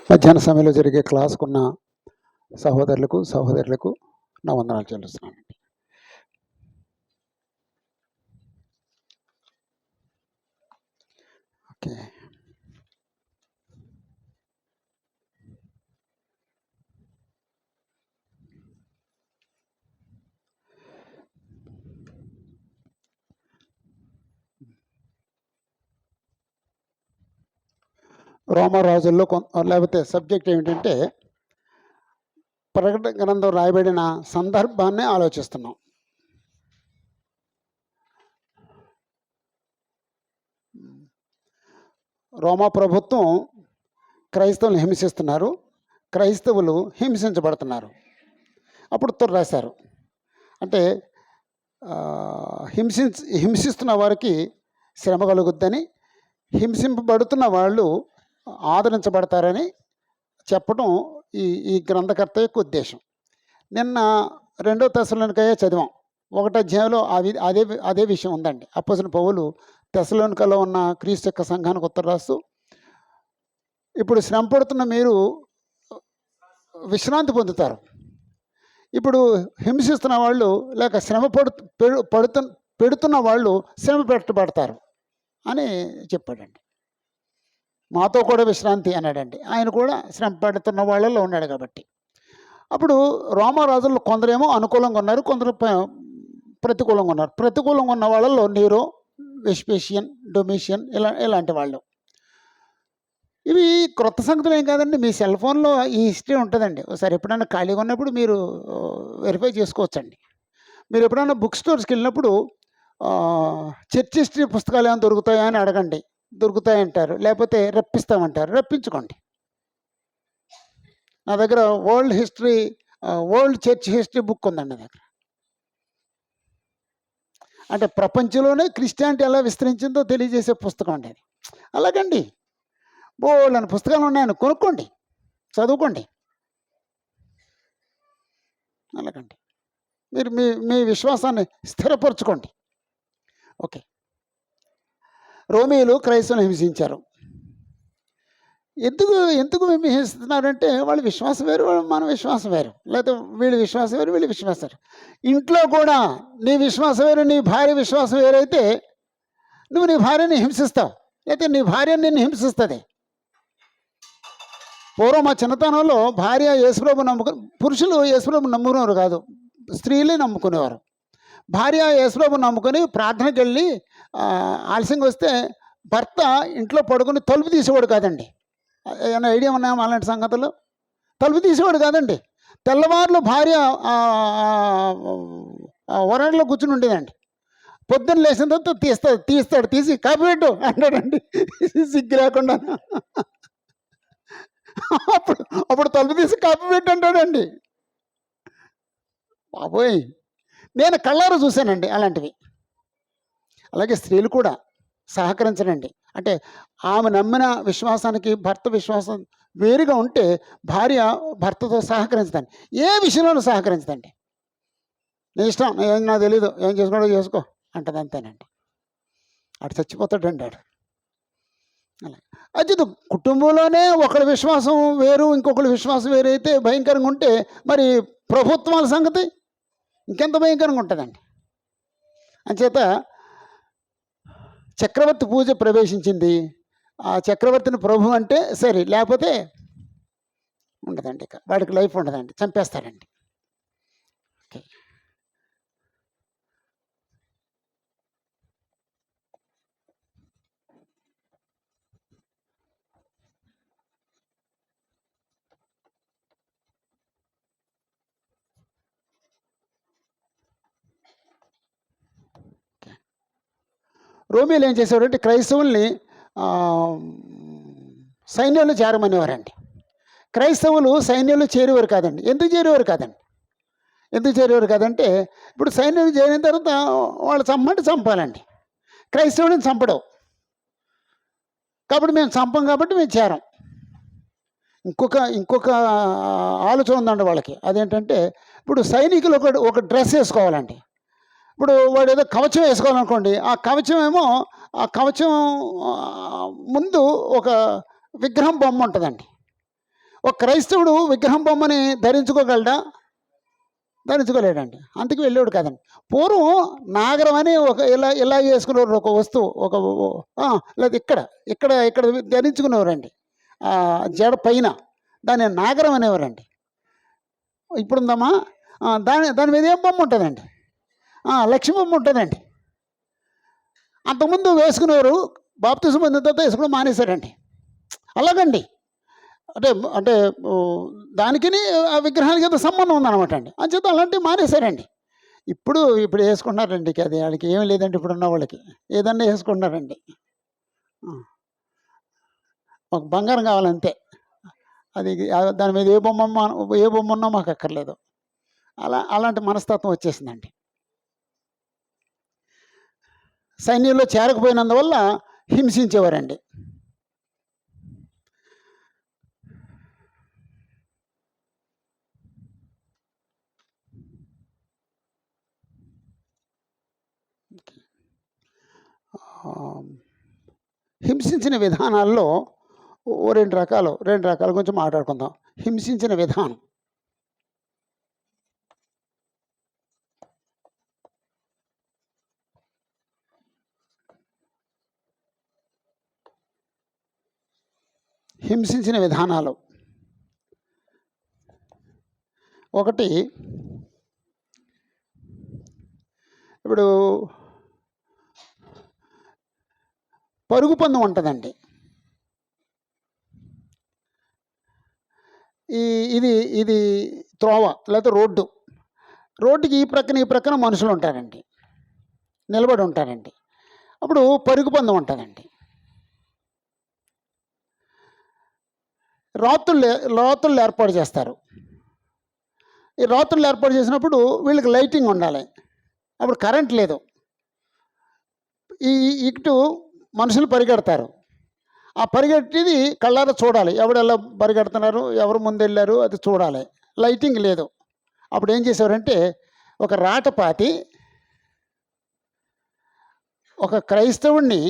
మధ్యాహ్న సమయంలో జరిగే క్లాసుకున్న సహోదరులకు నా వందనాలు చెల్లిస్తున్నాను. ఓకే, రోమరాజుల్లో లేకపోతే సబ్జెక్ట్ ఏమిటంటే ప్రకటన గ్రంథం రాయబడిన సందర్భాన్ని ఆలోచిస్తున్నాం. రోమా ప్రభుత్వం క్రైస్తవులను హింసిస్తున్నారు, క్రైస్తవులు హింసించబడుతున్నారు. అప్పుడు రాశారు అంటే హింసిస్తున్న వారికి శ్రమ కలుగుద్దని, హింసింపబడుతున్న వాళ్ళు ఆదరించబడతారని చెప్పడం ఈ గ్రంథకర్త యొక్క ఉద్దేశం. నిన్న 2 తెస్సలోనికయే చదివాం. 1వ అధ్యాయంలో అదే విషయం ఉందండి. అపోస్తలుడైన పౌలు తెస్సలోనికలో ఉన్న క్రీస్తు యొక్క సంఘానికి ఉత్తరం రాస్తూ, ఇప్పుడు శ్రమ పడుతున్న మీరు విశ్రాంతి పొందుతారు, ఇప్పుడు హింసిస్తున్న వాళ్ళు లేక శ్రమ పెడుతున్న వాళ్ళు శ్రమ పెట్టబడతారు అని చెప్పాడండి. మాతో కూడా విశ్రాంతి అన్నాడండి. ఆయన కూడా శ్రమ పెడుతున్న వాళ్ళలో ఉన్నాడు కాబట్టి. అప్పుడు రోమరాజులు కొందరేమో అనుకూలంగా ఉన్నారు, కొందరు ప్రతికూలంగా ఉన్నారు. ప్రతికూలంగా ఉన్న వాళ్ళలో నీరో, వెస్పేషియన్, డొమిషియన్ ఇలాంటి వాళ్ళు. ఇవి క్రొత్త సంగతులు ఏం కాదండి. మీ సెల్ ఫోన్లో ఈ హిస్టరీ ఉంటుందండి. ఒకసారి ఎప్పుడైనా ఖాళీగా ఉన్నప్పుడు మీరు వెరిఫై చేసుకోవచ్చండి. మీరు ఎప్పుడైనా బుక్ స్టోర్స్కి వెళ్ళినప్పుడు చర్చ్ హిస్టరీ పుస్తకాలు ఏమైనా దొరుకుతాయా అని అడగండి. దొరుకుతాయంటారు, లేకపోతే రప్పిస్తామంటారు. రప్పించుకోండి. నా దగ్గర వరల్డ్ చర్చ్ హిస్టరీ బుక్ ఉందండి నా దగ్గర. అంటే ప్రపంచంలోనే క్రిస్టియానిటీ ఎలా విస్తరించిందో తెలియజేసే పుస్తకం అండి అది. అలాగండి బోళ్ళని పుస్తకాలు ఉన్నాయని కొనుక్కోండి, చదువుకోండి. అలాగండి మీరు మీ విశ్వాసాన్ని స్థిరపరచుకోండి. ఓకే, రోమీయులు క్రైస్తవులను హింసించారు. ఎందుకు మేము హింసిస్తున్నారంటే వాళ్ళ విశ్వాసం వేరు, మన విశ్వాసం వేరు, లేకపోతే వీళ్ళ విశ్వాసం వేరు, వీళ్ళ విశ్వాసం వేరు. ఇంట్లో కూడా నీ విశ్వాసం వేరు, నీ భార్య విశ్వాసం వేరైతే నువ్వు నీ భార్యని హింసిస్తావు, లేకపోతే నీ భార్య నిన్ను హింసిస్తుంది. పూర్వం మా చిన్నతనంలో భార్య యేసుప్రభు పురుషులు యేసుప్రభు నమ్ముకునేవారు కాదు, స్త్రీలే నమ్ముకునేవారు. భార్య యేసుప్రభు నమ్ముకొని ప్రార్థనకి వెళ్ళి ఆలస్యంగా వస్తే భర్త ఇంట్లో పడుకొని తలుపు తీసేవాడు కాదండి. ఏమైనా ఐడియా ఉన్నాయా అలాంటి సంగతులు? తలుపు తీసేవాడు కాదండి. తెల్లవారులు భార్య వరండాలో కూర్చుని ఉండేదండి. పొద్దున్న లేచిన తర్వాత తీస్తాడు, తీసి కాపీ పెట్టు అంటాడండి, సిగ్గు లేకుండా. అప్పుడు తలుపు తీసి కాపీ పెట్టు అంటాడండి. బాబోయ్, నేను కళ్ళారా చూశానండి అలాంటివి. అలాగే స్త్రీలు కూడా సహకరించడండి. అంటే ఆమె నమ్మిన విశ్వాసానికి భర్త విశ్వాసం వేరుగా ఉంటే భార్య భర్తతో సహకరించదండి. ఏ విషయంలోనూ సహకరించదండి. నీ ఇష్టం, నాకు తెలీదు, ఏం చేసుకోవడం చేసుకో అంటది, అంతేనండి. అటు చచ్చిపోతాడండి ఆడు. అలా అది కుటుంబంలోనే ఒకరి విశ్వాసం వేరు, ఇంకొకరి విశ్వాసం వేరైతే భయంకరంగా ఉంటే మరి ప్రభుత్వాల సంగతి ఇంకెంత భయంకరంగా ఉంటుందండి. అంచేత చక్రవర్తి పూజ ప్రవేశించింది. ఆ చక్రవర్తిని ప్రభు అంటే సరే, లేకపోతే ఉండదండి, వాడికి లైఫ్ ఉండదండి, చంపేస్తారండి. ఓకే, రోమీలు ఏం చేసేవారంటే క్రైస్తవుల్ని సైన్యంలో చేరమనేవారండి. క్రైస్తవులు సైన్యంలో చేరేవారు కాదండి. ఎందుకు చేరేవారు కాదంటే ఇప్పుడు సైన్యం చేరిన తర్వాత వాళ్ళు చంపాలండి. క్రైస్తవుడిని చంపడం కాబట్టి మేము చంపం, కాబట్టి మేము చేరం. ఇంకొక ఆలోచన ఉందండి వాళ్ళకి. అదేంటంటే ఇప్పుడు సైనికులు ఒక డ్రెస్ వేసుకోవాలండి. ఇప్పుడు వాడు ఏదో కవచం వేసుకోవాలనుకోండి, ఆ కవచం ముందు ఒక విగ్రహం బొమ్మ ఉంటుందండి. ఒక క్రైస్తవుడు విగ్రహం బొమ్మని ధరించుకోగలడా? ధరించుకోలేడండి. అందుకు వెళ్ళేవాడు కాదండి. పూర్వం నాగరం అని ఒక ఇలా వేసుకునేవారు, ఒక వస్తువు, లేదా ఇక్కడ ఇక్కడ ధరించుకునేవారండి. జడ పైన దాన్ని నాగరం అనేవారండి. ఇప్పుడుందమ్మా దాని మీద ఏం బొమ్మ ఉంటుందండి? లక్ష్మీ బొమ్మ ఉంటుందండి. అంతకుముందు వేసుకునేవారు, బాప్తిజం పొందిన తర్వాత వేసుకోవడం మానేశారండి. అలాగండి. అంటే దానికి ఆ విగ్రహానికి ఏదో సంబంధం ఉందన్నమాట అండి. అంచేత అలాంటివి మానేశారండి. ఇప్పుడు వేసుకుంటున్నారండి. అది వాళ్ళకి ఏమీ లేదండి. ఇప్పుడున్న వాళ్ళకి ఏదన్నా వేసుకుంటున్నారండి. ఒక బంగారం కావాలంతే. అది దాని మీద ఏ బొమ్మ ఉన్నా మాకు అక్కర్లేదు. అలాంటి మనస్తత్వం వచ్చేసిందండి. సైన్యంలో చేరకపోయినందువల్ల హింసించేవారండి. హింసించిన విధానాల్లో రెండు రకాలు కొంచెం మాట్లాడుకుందాం. హింసించిన విధానం. హింసించిన విధానాలు ఒకటి, ఇప్పుడు పరుగు పందెం ఉంటుందండి. ఇది త్రోవ లేకపోతే రోడ్డుకి ఈ ప్రక్కన మనుషులు ఉంటారండి, నిలబడి ఉంటారండి. అప్పుడు పరుగు పందెం ఉంటుందండి. రాత్రులు ఏర్పాటు చేస్తారు. ఈ రాత్రులు ఏర్పాటు చేసినప్పుడు వీళ్ళకి లైటింగ్ ఉండాలి. అప్పుడు కరెంట్ లేదు. ఇటు మనుషులు పరిగెడతారు. ఆ పరిగెట్టేది కళ్ళారా చూడాలి. ఎవరెలా పరిగెడుతున్నారు, ఎవరు ముందెళ్ళారు అది చూడాలి. లైటింగ్ లేదు. అప్పుడు ఏం చేసేవారంటే ఒక రాటపాతి ఒక క్రైస్తవుణ్ణి,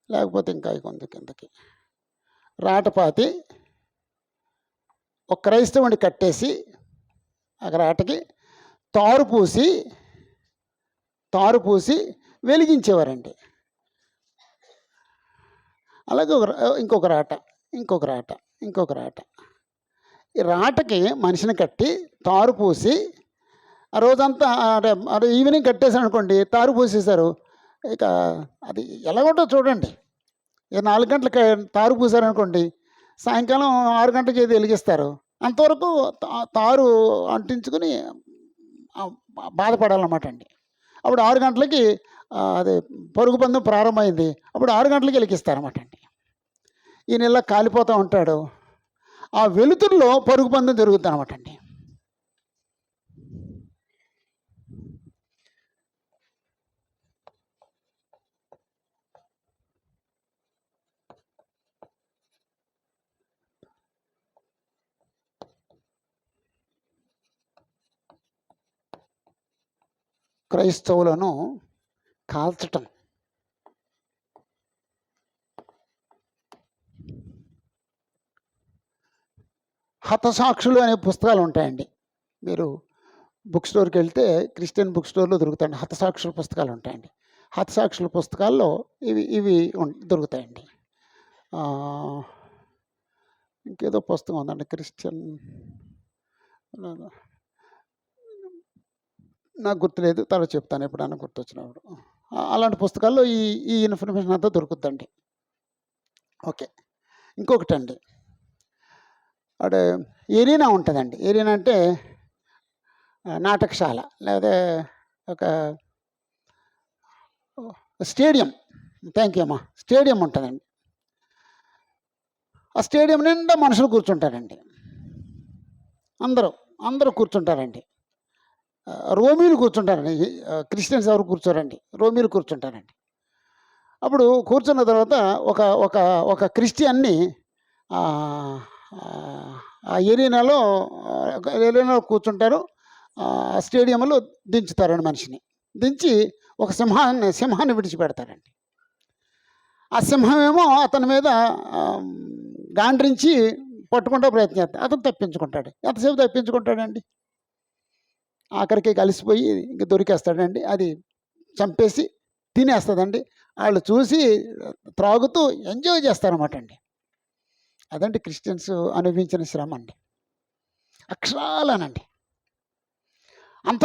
లేకపోతే ఇంకా కొంత కిందకి రాటపాతి ఒక క్రైస్తవుని కట్టేసి ఆ రాటకి తారు పూసి వెలిగించేవారండి. అలాగే ఇంకొక రాట ఈ రాటకి మనిషిని కట్టి తారు పూసి ఆ రోజంతా అంటే ఈవినింగ్ కట్టేసారు అనుకోండి, తారు పూసేశారు. ఇక అది ఎలాగుంటుందో చూడండి. 4 గంటలకు తారు పూసారనుకోండి, సాయంకాలం 6 గంటలకి ఏది వెలిగిస్తారు. అంతవరకు తారు అంటించుకుని బాధపడాలన్నమాట అండి. అప్పుడు 6 గంటలకి అదే పరుగు పందెం ప్రారంభమైంది. అప్పుడు 6 గంటలకి వెలిగిస్తారన్నమాట అండి. ఈయన ఇలా కాలిపోతూ ఉంటాడు. ఆ వెలుతురులో పరుగు పందెం జరుగుతుంది అన్నమాట అండి. క్రైస్తవులను కాల్చటం, హతసాక్షులు అనే పుస్తకాలు ఉంటాయండి. మీరు బుక్ స్టోర్కి వెళ్తే క్రిస్టియన్ బుక్ స్టోర్లో దొరుకుతాయండి. హతసాక్షుల పుస్తకాలు ఉంటాయండి. హతసాక్షుల పుస్తకాల్లో ఇవి దొరుకుతాయండి. ఇంకేదో పుస్తకం ఉందండి క్రిస్టియన్, నాకు గుర్తులేదు, తర్వాత చెప్తాను ఎప్పుడన్నా గుర్తొచ్చినప్పుడు. అలాంటి పుస్తకాల్లో ఈ ఇన్ఫర్మేషన్ అంతా దొరుకుతుందండి. ఓకే. ఇంకొకటండి, అంటే ఎరీనా ఉంటుందండి. ఎరీనా అంటే నాటకశాల లేదా ఒక స్టేడియం. థ్యాంక్ యూ అమ్మా. స్టేడియం ఉంటుందండి. ఆ స్టేడియం నిండా మనుషులు కూర్చుంటారండి. అందరూ కూర్చుంటారండి. రోమీలు కూర్చుంటారండి. క్రిస్టియన్స్ ఎవరు కూర్చోరండి, రోమీలు కూర్చుంటారండి. అప్పుడు కూర్చున్న తర్వాత ఒక క్రిస్టియన్ని ఆ ఎరీనాలో కూర్చుంటారు. స్టేడియంలో దించుతారండి మనిషిని. దించి ఒక సింహాన్ని విడిచిపెడతారండి. ఆ సింహమేమో అతని మీద గాండ్రించి పట్టుకుంటూ ప్రయత్నిస్తాడు. అతను తప్పించుకుంటాడు. ఎంతసేపు తప్పించుకుంటాడండి? ఆఖరికి కలిసిపోయి ఇంక దొరికేస్తాడండి. అది చంపేసి తినేస్తుందండి. వాళ్ళు చూసి త్రాగుతూ ఎంజాయ్ చేస్తారన్నమాట అండి. అదండి క్రిస్టియన్స్ అనుభవించిన శ్రమ అండి. అక్షరాలనండి. అంత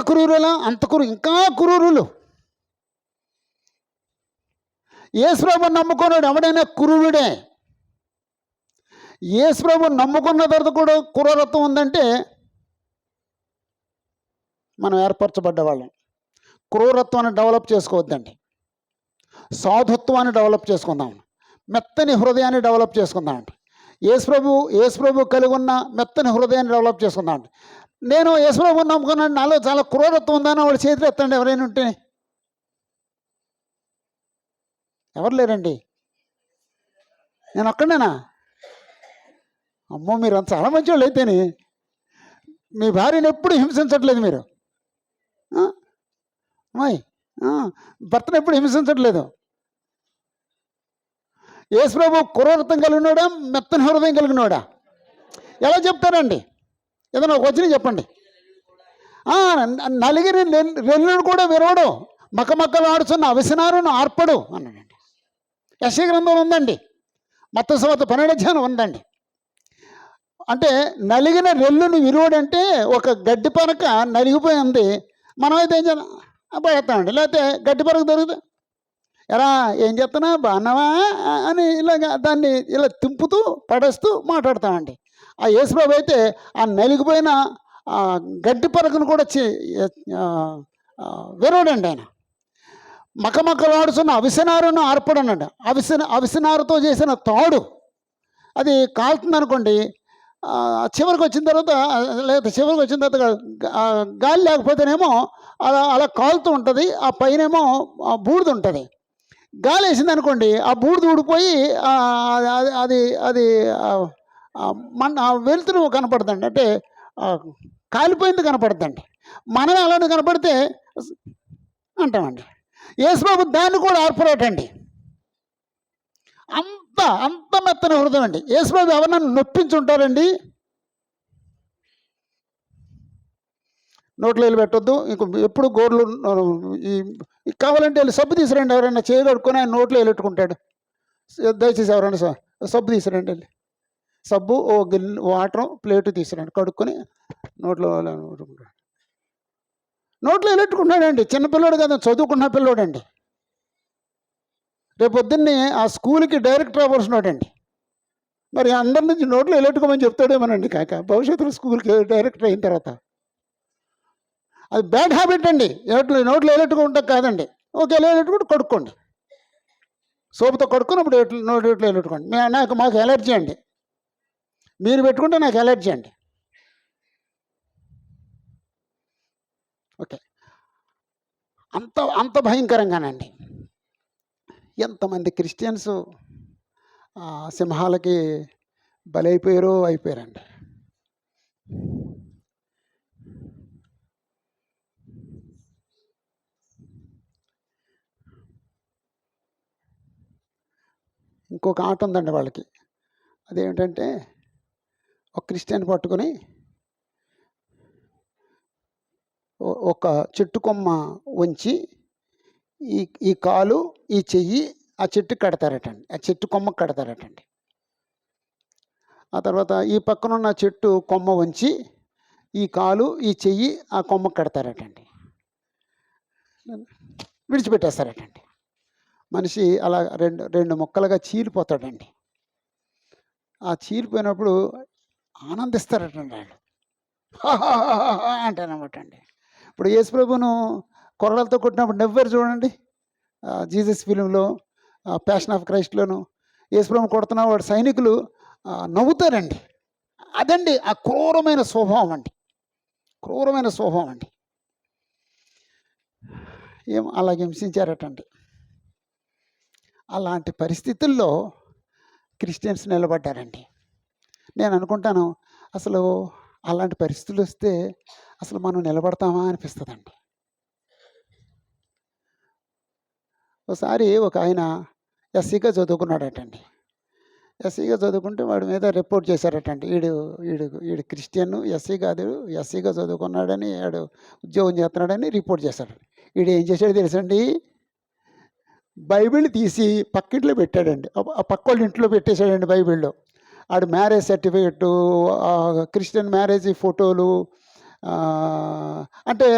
ఇంకా క్రూరులు. యేసుప్రభుని నమ్ముకున్నాడు ఎవడైనా క్రూరుడే. యేసుప్రభుని నమ్ముకున్న తర్వాత కూడా క్రూరత్వం ఉందంటే మనం ఏర్పరచబడ్డవాళ్ళం. క్రూరత్వాన్ని డెవలప్ చేసుకోవద్దండి. సాధుత్వాన్ని డెవలప్ చేసుకుందాం. మెత్తని హృదయాన్ని డెవలప్ చేసుకుందామండి. యేసుప్రభు కలిగి ఉన్న మెత్తని హృదయాన్ని డెవలప్ చేసుకుందామండి. నేను యేసుప్రభుని నమ్ముకున్నాను, నాలో చాలా క్రూరత్వం ఉందని వాడు చేతులు ఎత్తండి ఎవరైనా ఉంటే. ఎవరు లేరండి. నేను ఒక్కడేనా? అమ్మో, మీరు అంత చాలా మంచి వాళ్ళు అయితేనే. మీ భార్యను ఎప్పుడు హింసించట్లేదు మీరు. అమ్మాయి భర్తను ఎప్పుడు హింసించట్లేదు. యేసుప్రభు క్రూరత్వం కలిగినోడా, మెత్తని హృదయం కలిగినోడా? ఎలా చెప్తారండి? ఏదైనా ఒక వచనం చెప్పండి. నలిగిరి రెల్లును కూడా విరవడు, మక్కమక్కలు ఆడుచున్న అవిసనారును ఆర్పడు అన్నాడండి. యెషయా గ్రంథం ఉందండి. మత్తయి సువార్త 12వ అధ్యాయం ఉందండి. అంటే నలిగిన రెల్లును విరువడంటే ఒక గడ్డి పనక నలిగిపోయింది. మనమైతే ఏం చేద్దాం? పడేస్తామండి. లేకపోతే గడ్డి పనక దొరుకుతుంది. ఎరా ఏం చెప్తున్నా, బాగున్నావా అని ఇలాగ దాన్ని ఇలా తింపుతూ పడేస్తూ మాట్లాడతామండి. ఆ యేసుప్రభు అయితే ఆ నలిగిపోయిన గడ్డి పరకను కూడా విరవడండి ఆయన. మక్కమక్కలు ఆడుచున్న అవిసనారును ఆర్పడనండి. అవిసనారుతో చేసిన తాడు అది కాలుతుంది అనుకోండి. చివరికి వచ్చిన తర్వాత గాలి లేకపోతేనేమో అలా కాలుతూ ఉంటుంది. ఆ పైనేమో బూడిద ఉంటుంది. గాలి వేసింది అనుకోండి, ఆ బూడిద ఊడిపోయి అది అది వెలుతురు కనపడుతుంది. అంటే కాలిపోయింది కనపడుతుందండి. మనం అలాంటి కనపడితే అంటామండి. యేసుప్రభు దాన్ని కూడా ఆర్పరేటండి. అంత మెత్తన హృదయం అండి. యేసుప్రభు ఎవరన్నా నొప్పించుంటారండి. నోట్లో వెళ్ళి పెట్టొద్దు. ఇంక ఎప్పుడు గోర్లు కావాలంటే వెళ్ళి సబ్బు తీసుకురండి. ఎవరైనా చేయగడుకొని ఆయన నోట్లో వెళ్ళెట్టుకుంటాడు. దయచేసి ఎవరైనా సబ్బు తీసుకురండి. వెళ్ళి సబ్బు, ఓ గిన్నె వాటర్, ప్లేటు తీసుకురండి. కడుక్కొని నోట్లో వెళ్ళెట్టుకుంటాడండి. చిన్నపిల్లోడు కదా, చదువుకున్న పిల్లోడండి. రేపు పొద్దున్నే ఆ స్కూల్కి డైరెక్టర్ అవ్వాల్సినాడండి. మరి అందరి నుంచి నోట్లో వెళ్ళెట్టుకోమని చెప్తాడేమోనండి కాక భవిష్యత్తులో స్కూల్కి డైరెక్టర్ అయిన తర్వాత. అది బ్యాడ్ హ్యాబిట్ అండి. నోట్లో వెళ్ళెట్టుకుంటా కాదండి. ఓకే, వెళ్ళెట్టుకుంటే కడుక్కోండి. సోపుతో కడుక్కున్నప్పుడు నోట్లో వెళ్ళెట్టుకోండి. మాకు ఎలర్జీ అండి. మీరు పెట్టుకుంటే నాకు ఎలర్జీ అండి. ఓకే, అంత భయంకరంగానండి. ఎంతమంది క్రిస్టియన్స్ సింహాలకి అయిపోయారండి. ఇంకొక ఆట ఉందండి వాళ్ళకి. అదేమిటంటే ఒక క్రిస్టియన్ పట్టుకొని ఒక చెట్టు కొమ్మ ఉంచి ఈ కాలు, ఈ చెయ్యి ఆ చెట్టుకి కడతారటండి. ఆ చెట్టు కొమ్మకు కడతారటండి. ఆ తర్వాత ఈ పక్కనున్న చెట్టు కొమ్మ ఉంచి ఈ కాలు, ఈ చెయ్యి ఆ కొమ్మకు కడతారటండి. విడిచిపెట్టేస్తారటండి. మనిషి అలా రెండు ముక్కలుగా చీలిపోతాడండి. ఆ చీలిపోయినప్పుడు ఆనందిస్తారటండి వాళ్ళు. అంటారనమాట అండి. ఇప్పుడు యేసుప్రభును కొరడాలతో కొట్టినప్పుడు నవ్వారు చూడండి. జీసస్ ఫిలింలో, ప్యాషన్ ఆఫ్ క్రైస్ట్లోను యేసుప్రభుని కొడుతున్న వాడు సైనికులు నవ్వుతారండి. అదండి ఆ క్రూరమైన స్వభావం అండి. క్రూరమైన స్వభావం అండి. అలాగే హింసించారటండి. అలాంటి పరిస్థితుల్లో క్రిస్టియన్స్ నిలబడ్డారండి. నేను అనుకుంటాను, అసలు అలాంటి పరిస్థితులు వస్తే అసలు మనం నిలబడతామా అనిపిస్తుందండి. ఒకసారి ఒక ఆయన ఎస్సీగా చదువుకున్నాడటండి. ఎస్సీగా చదువుకుంటే వాడి మీద రిపోర్ట్ చేశారటండి. ఈడు క్రిస్టియన్, ఎస్సీ కాదు, ఎస్సీగా చదువుకున్నాడని, ఆడు ఉద్యోగం చేస్తున్నాడని రిపోర్ట్ చేశాడు. ఈడు ఏం చేశాడో తెలుసండి, బైబిల్ తీసి పక్కింట్లో పెట్టాడండి. ఆ పక్కోళ్ళ ఇంట్లో పెట్టేశాడండి బైబిల్లో. ఆడు మ్యారేజ్ సర్టిఫికెట్టు, క్రిస్టియన్ మ్యారేజ్ ఫోటోలు, అంటే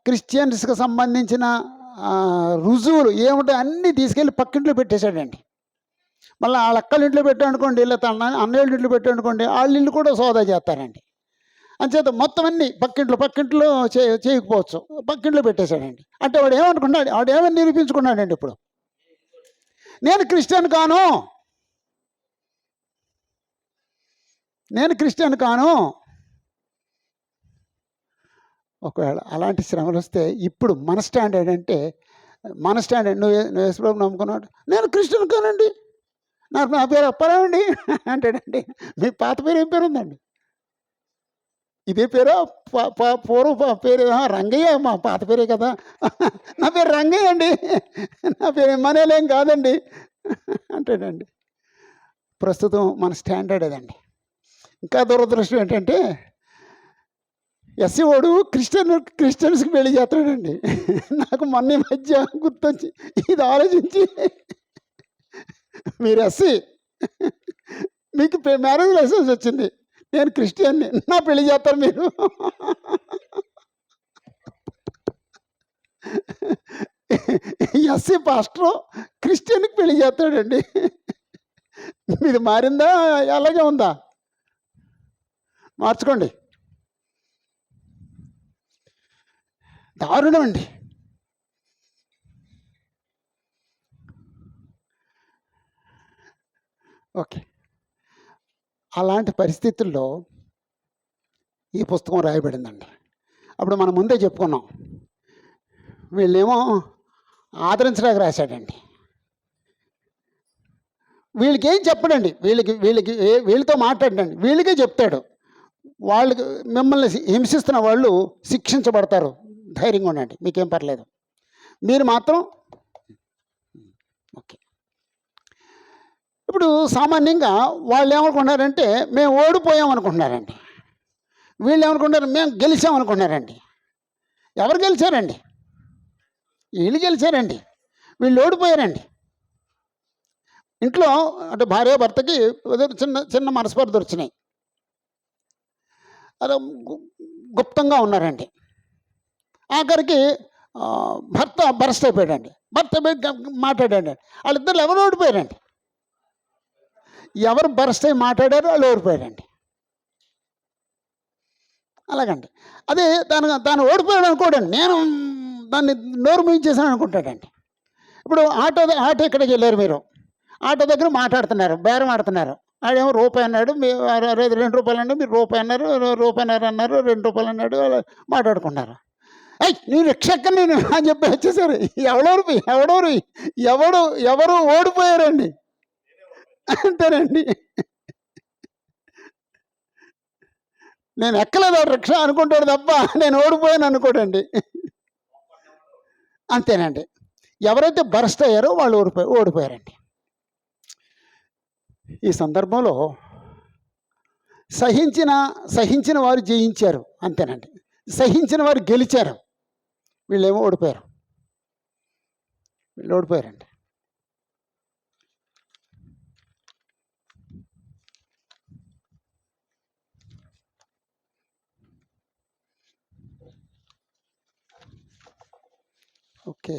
క్రిస్టియన్స్కి సంబంధించిన రుజువులు ఏముంటాయి అన్నీ తీసుకెళ్ళి పక్కింట్లో పెట్టేశాడండి. మళ్ళీ వాళ్ళ అక్కల ఇంట్లో పెట్టాడనుకోండి, లేదా తన అన్నయ్య ఇంట్లో పెట్టాడనుకోండి, వాళ్ళ ఇల్లు కూడా సోదా చేస్తారండి. అంచేత మొత్తం అన్నీ పక్కింట్లో చేయకపోవచ్చు, పక్కింట్లో పెట్టేశాడండి. అంటే వాడు ఏమనుకున్నాడు, వాడు ఏమని నిరూపించుకున్నాడండి, ఇప్పుడు నేను క్రిస్టియన్ కాను, నేను క్రిస్టియన్ కాను. ఒకవేళ అలాంటి శ్రమలు వస్తే ఇప్పుడు మన స్టాండర్డ్ అంటే, మన స్టాండర్డ్ నువ్వు యేసుప్రభువుని నమ్ముకున్నాడు, నేను క్రిస్టియన్ కానండి, నా పేరు అప్పారావండి అంటాడండి. మీ పాత పేరు ఏం పేరు ఉందండి? ఇదే పేరు పూర్వ పేరు రంగయ్య, మా పాత పేరే కదా. నా పేరు రంగయ్య అండి, నా పేరు మనలేం కాదండి అంటాడండి. ప్రస్తుతం మన స్టాండర్డ్ అదండి. ఇంకా దురదృష్టం ఏంటంటే, ఎస్సీ వాడు క్రిస్టియన్స్కి పెళ్లి చేస్తాడండి. నాకు మొన్న ఈ మధ్య గుర్తొచ్చి ఇది ఆలోచించి, మీరు ఎస్సీ, మీకు మ్యారేజ్ లైసెన్స్ వచ్చింది, నేను క్రిస్టియన్ని, నా పెళ్లి చేస్తారు మీరు. ఎస్సీ పాస్టర్ క్రిస్టియన్కి పెళ్లి చేస్తాడండి. మీది మారిందా, అలాగే ఉందా? మార్చుకోండి. దారుణం అండి. ఓకే, అలాంటి పరిస్థితుల్లో ఈ పుస్తకం రాయబడిందండి. అప్పుడు మనం ముందే చెప్పుకున్నాం, వీళ్ళేమో ఆదరించడానికి రాశాడండి. వీళ్ళకి ఏం చెప్పడండి, వీళ్ళతో మాట్లాడండి, వీళ్ళకే చెప్తాడు, వాళ్ళకి మిమ్మల్ని హింసిస్తున్న వాళ్ళు శిక్షించబడతారు, ధైర్యంగా ఉండండి, మీకేం పర్లేదు, మీరు మాత్రం ఓకే. ఇప్పుడు సామాన్యంగా వాళ్ళు ఏమనుకుంటున్నారంటే, మేము ఓడిపోయాం అనుకుంటున్నారండి. వీళ్ళు ఏమనుకుంటారు, మేము గెలిచామనుకుంటున్నారండి. ఎవరు గెలిచారండి? వీళ్ళు గెలిచారండి, వీళ్ళు ఓడిపోయారండి. ఇంట్లో అంటే భార్య భర్తకి చిన్న చిన్న మనస్పర్ధలు వచ్చినాయి, అలా గుప్తంగా ఉన్నారండి. ఆఖరికి భర్త బరస్ట్ అయిపోయాడండి. భర్త మాట్లాడాడండి, వాళ్ళిద్దరు ఎవరు ఓడిపోయారండి. ఎవరు బరస్ట్ అయి మాట్లాడారో వాళ్ళు ఓడిపోయారండి. అలాగండి. అదే దాన్ని ఓడిపోయాడు అనుకోడండి, నేను దాన్ని నోరు మూయించేసాను అనుకుంటాడండి. ఇప్పుడు ఆటో ఎక్కడికి వెళ్ళారు, మీరు ఆటో దగ్గర మాట్లాడుతున్నారు, బేరం ఆడుతున్నారు. ఆడేమో రూపాయి అన్నాడు, మీరు 2 రూపాయలు అన్నాడు, మీరు రూపాయి అన్నారు, రూపాయిన్నర అన్నారు, 2 రూపాయలు అన్నాడు, మాట్లాడుకున్నారు. నేను రిక్షక్క నేను అని చెప్పి వచ్చేసారు. ఎవరు ఓడిపోయారండి అంతేనండి. నేను ఎక్కలేదు రిక్ష అనుకుంటాడు తప్ప నేను ఓడిపోయాను అనుకోడండి. అంతేనండి. ఎవరైతే బరస్ట్ అయ్యారో వాళ్ళు ఓడిపోయారండి. ఈ సందర్భంలో సహించిన వారు జయించారు, అంతేనండి. సహించిన వారు గెలిచారు, వీళ్ళేమో ఓడిపోయారు. వీళ్ళు ఓడిపోయారండి. ఓకే,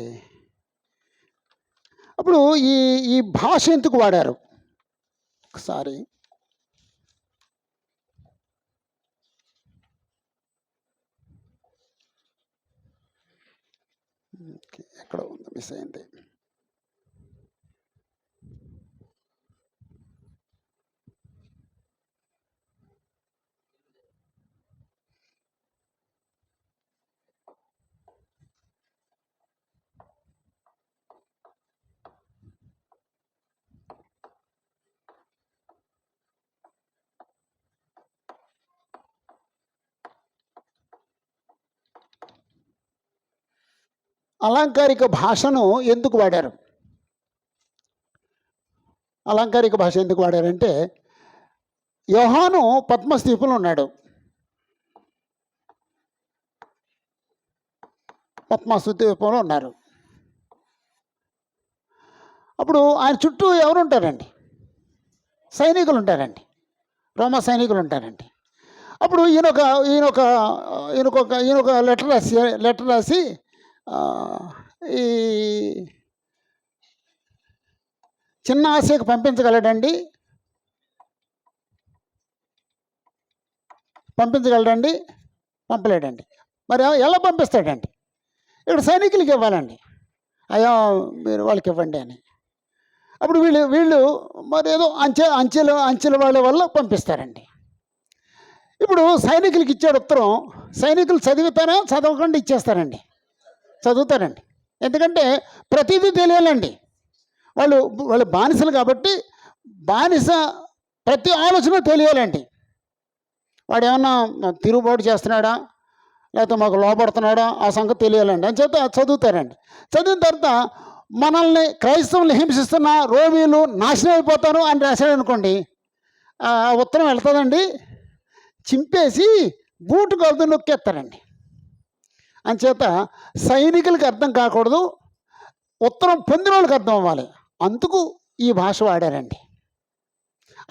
అప్పుడు ఈ భాష ఎందుకు వాడారు ఒకసారి? ఎక్కడ ఉంది, మిస్ అయింది. అలంకారిక భాషను ఎందుకు వాడారు? అలంకారిక భాష ఎందుకు వాడారంటే, యోహాను పద్మస్ ద్వీపంలో ఉన్నాడు. పద్మస్ ద్వీపంలో ఉన్నారు. అప్పుడు ఆయన చుట్టూ ఎవరు ఉంటారండి? సైనికులు ఉంటారండి, రోమా సైనికులు ఉంటారండి. అప్పుడు ఈయనొక లెటర్ రాసి ఈ చిన్న ఆసియాకు పంపించగలడండి, పంపలేడండి. మరి ఎలా పంపిస్తాడండి? ఇక్కడ సైనికులకి ఇవ్వాలండి, అయ్యా మీరు వాళ్ళకి ఇవ్వండి అని. అప్పుడు వీళ్ళు మరి ఏదో అంచెల వాళ్ళ వల్ల పంపిస్తారండి. ఇప్పుడు సైనికులకి ఇచ్చాడు ఉత్తరం. సైనికులు చదవకుండా ఇచ్చేస్తారండి? చదువుతారండి. ఎందుకంటే ప్రతిదీ తెలియాలండి. వాళ్ళు బానిసలు కాబట్టి బానిస ప్రతి ఆలోచన తెలియాలండి. వాడు ఏమన్నా తిరుగుబాటు చేస్తున్నాడా, లేకపోతే మాకు లోపడుతున్నాడా, ఆ సంగతి తెలియాలండి. అని చేత చదువుతారండి. చదివిన తర్వాత మనల్ని క్రైస్తవులు హింసిస్తున్న రోమీలు నాశనం అయిపోతారు అని రాశాడు అనుకోండి, ఆ ఉత్తరం వెళ్తుందండి, చింపేసి బూటు గొంతు నొక్కేస్తారండి. అంచేత సైనికులకి అర్థం కాకూడదు, ఉత్తరం పొందిన వాళ్ళకి అర్థం అవ్వాలి. అందుకు ఈ భాష వాడారండి.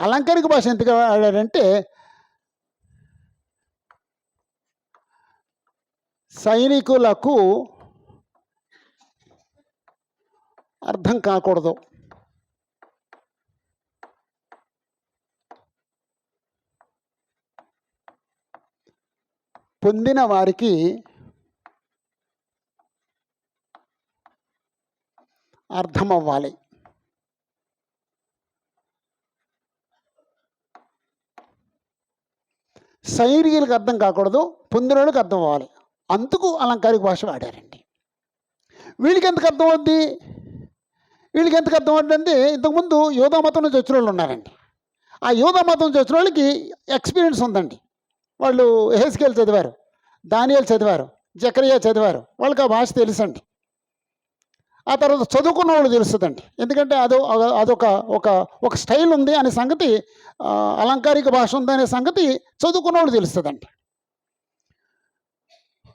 అలంకారిక భాష ఎందుకు వాడారంటే, సైనికులకు అర్థం కాకూడదు, పొందిన వారికి అర్థం అవ్వాలి. సైనికులకు అర్థం కాకూడదు, పొందిన వాళ్ళకి అర్థం అవ్వాలి. అందుకు అలంకారిక భాష వాడారండి. వీళ్ళకి ఎందుకు అర్థం అవుద్ది? అంటే ఇంతకుముందు యోధా మతం నుంచి వచ్చిన వాళ్ళు ఉన్నారండి. ఆ యోధా మతం నుంచి వచ్చిన వాళ్ళకి ఎక్స్పీరియన్స్ ఉందండి. వాళ్ళు ఎహెజ్కేలు చదివారు, దానియేలు చదివారు, జకరియా చదివారు. వాళ్ళకి ఆ భాష తెలుసండి. ఆ తర్వాత చదువుకున్న వాళ్ళు తెలుస్తుందండి. ఎందుకంటే అదొక స్టైల్ ఉంది అనే సంగతి, అలంకారిక భాష ఉంది అనే సంగతి చదువుకున్న వాళ్ళు తెలుస్తుందండి.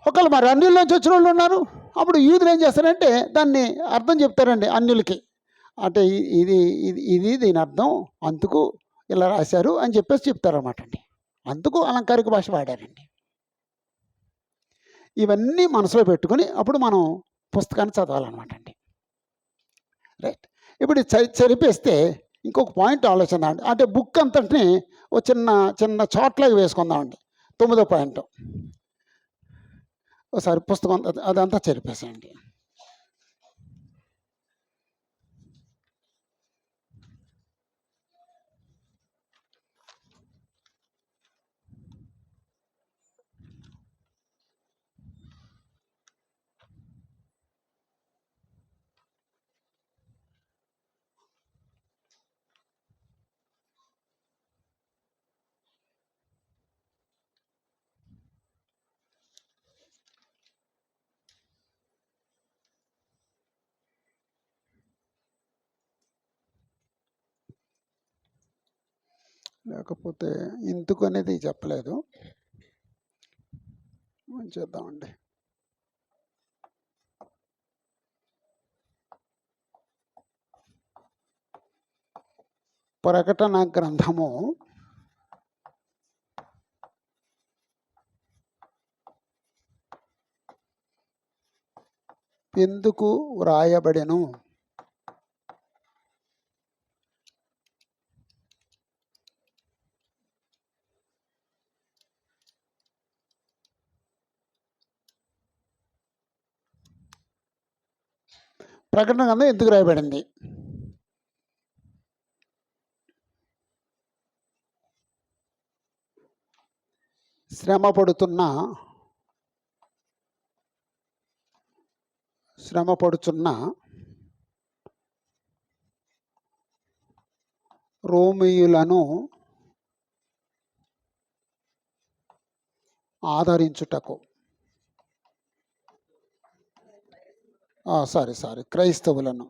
ఒకళ్ళు మరి అన్యుల్లోంచి వచ్చిన వాళ్ళు ఉన్నారు. అప్పుడు యూదులు ఏం చేస్తారంటే దాన్ని అర్థం చెప్తారండి అన్యులకి. అంటే దీని అర్థం అందుకు ఇలా రాశారు అని చెప్పేసి చెప్తారన్నమాట అండి. అందుకు అలంకారిక భాష వాడారండి. ఇవన్నీ మనసులో పెట్టుకొని అప్పుడు మనం పుస్తకాన్ని చదవాలన్నమాట అండి. రైట్. ఇప్పుడు చదివేస్తే ఇంకొక పాయింట్ ఆలోచన అండి. అంటే బుక్ అంతటిని ఒక చిన్న చాట్లాగా వేసుకుందామండి. 9వ పాయింట్ ఒకసారి పుస్తకం అదంతా చెరిపేసేయండి. లేకపోతే ఎందుకు అనేది చెప్పలేదు, చేద్దామండి. ప్రకటన గ్రంథము ఎందుకు వ్రాయబడెను? ప్రకటన గ్రంథం ఎందుకు రాయబడింది? శ్రమ పడుచున్న రోమీయులను ఆదరించుటకు. సారీ క్రైస్తవులను.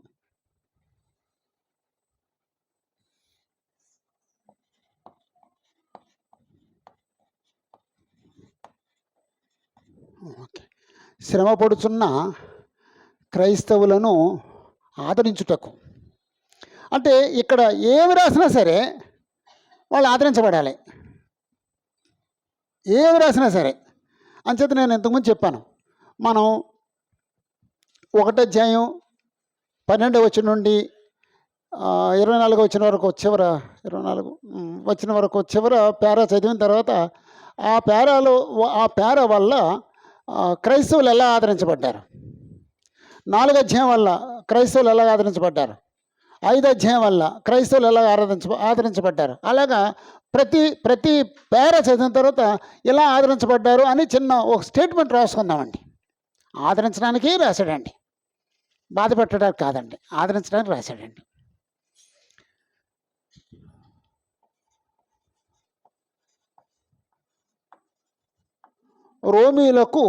ఓకే. శ్రమ పడుచున్న క్రైస్తవులను ఆదరించుటకు. అంటే ఇక్కడ ఏమి రాసినా సరే వాళ్ళు ఆదరించబడాలి, ఏమి రాసినా సరే. అంచేత నేను ఇంతకుముందు చెప్పాను, మనం 1వ అధ్యాయం 12వ వచనం నుండి 24వ వచనం వరకు చివర 24 వచనం వరకు చివర పేరా చదివిన తర్వాత ఆ పేరా వల్ల క్రైస్తవులు ఎలా ఆదరించబడ్డారు, 4వ అధ్యాయం వల్ల క్రైస్తవులు ఎలా ఆదరించబడ్డారు, 5వ అధ్యాయం వల్ల క్రైస్తవులు ఎలా ఆదరించబడ్డారు. అలాగా ప్రతి పేరా చదివిన తర్వాత ఎలా ఆదరించబడ్డారు అని చిన్న ఒక స్టేట్మెంట్ రాసుకుందామండి. ఆదరించడానికి రాశాడండి, బాధ పెట్టడానికి కాదండి, ఆదరించడానికి రాశాడండి. రోమీలకు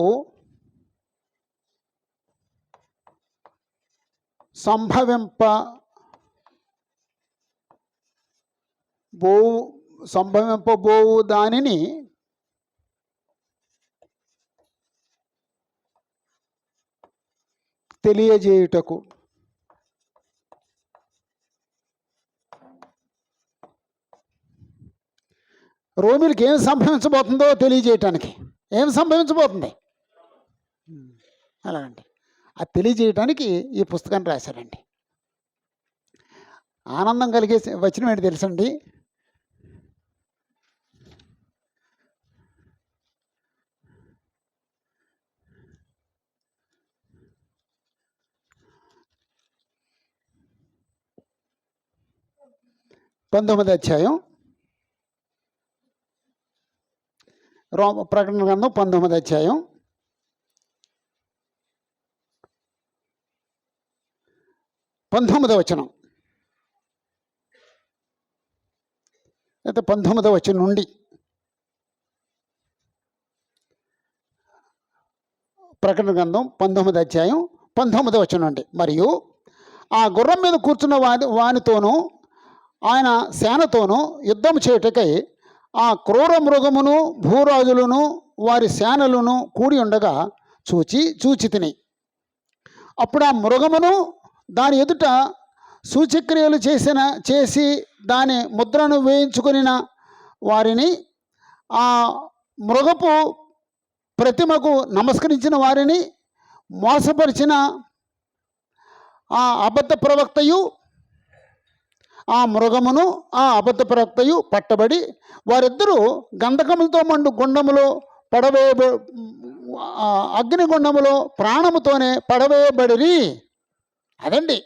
సంభవింపబోవు దానిని తెలియజేయుటకు. రోమిలకు ఏం సంభవించబోతుందో తెలియజేయటానికి. ఏం సంభవించబోతుంది అలాగండి, అది తెలియజేయటానికి ఈ పుస్తకాన్ని రాశారండి. ఆనందం కలిగే వచనం ఏంటి తెలుసండి, పంతొమ్మిది అధ్యాయం ప్రకటన గ్రంథం 19వ అధ్యాయం 19వ వచనం, అయితే 19వ వచనం నుండి ప్రకటన గ్రంథం 19వ అధ్యాయం 19వ వచనం నుండి. మరియు ఆ గుర్రం మీద కూర్చున్న వానితోనూ ఆయన సేనతోనూ యుద్ధం చేయుటకై ఆ క్రూర మృగమును భూరాజులను వారి సేనలను కూడి ఉండగా చూచి తిని. అప్పుడు ఆ మృగమును దాని ఎదుట సూచక్రియలు చేసి దాని ముద్రను వేయించుకొనిన వారిని, ఆ మృగపు ప్రతిమకు నమస్కరించిన వారిని మోసపరిచిన ఆ అబద్ధ ప్రవక్తయు, ఆ మృగమును ఆ అబద్ధ ప్రవక్తయు పట్టబడి వారిద్దరూ గంధకములతో మండు గుండములో అగ్నిగుండములో ప్రాణముతోనే పడవేయబడిరి. అదండి,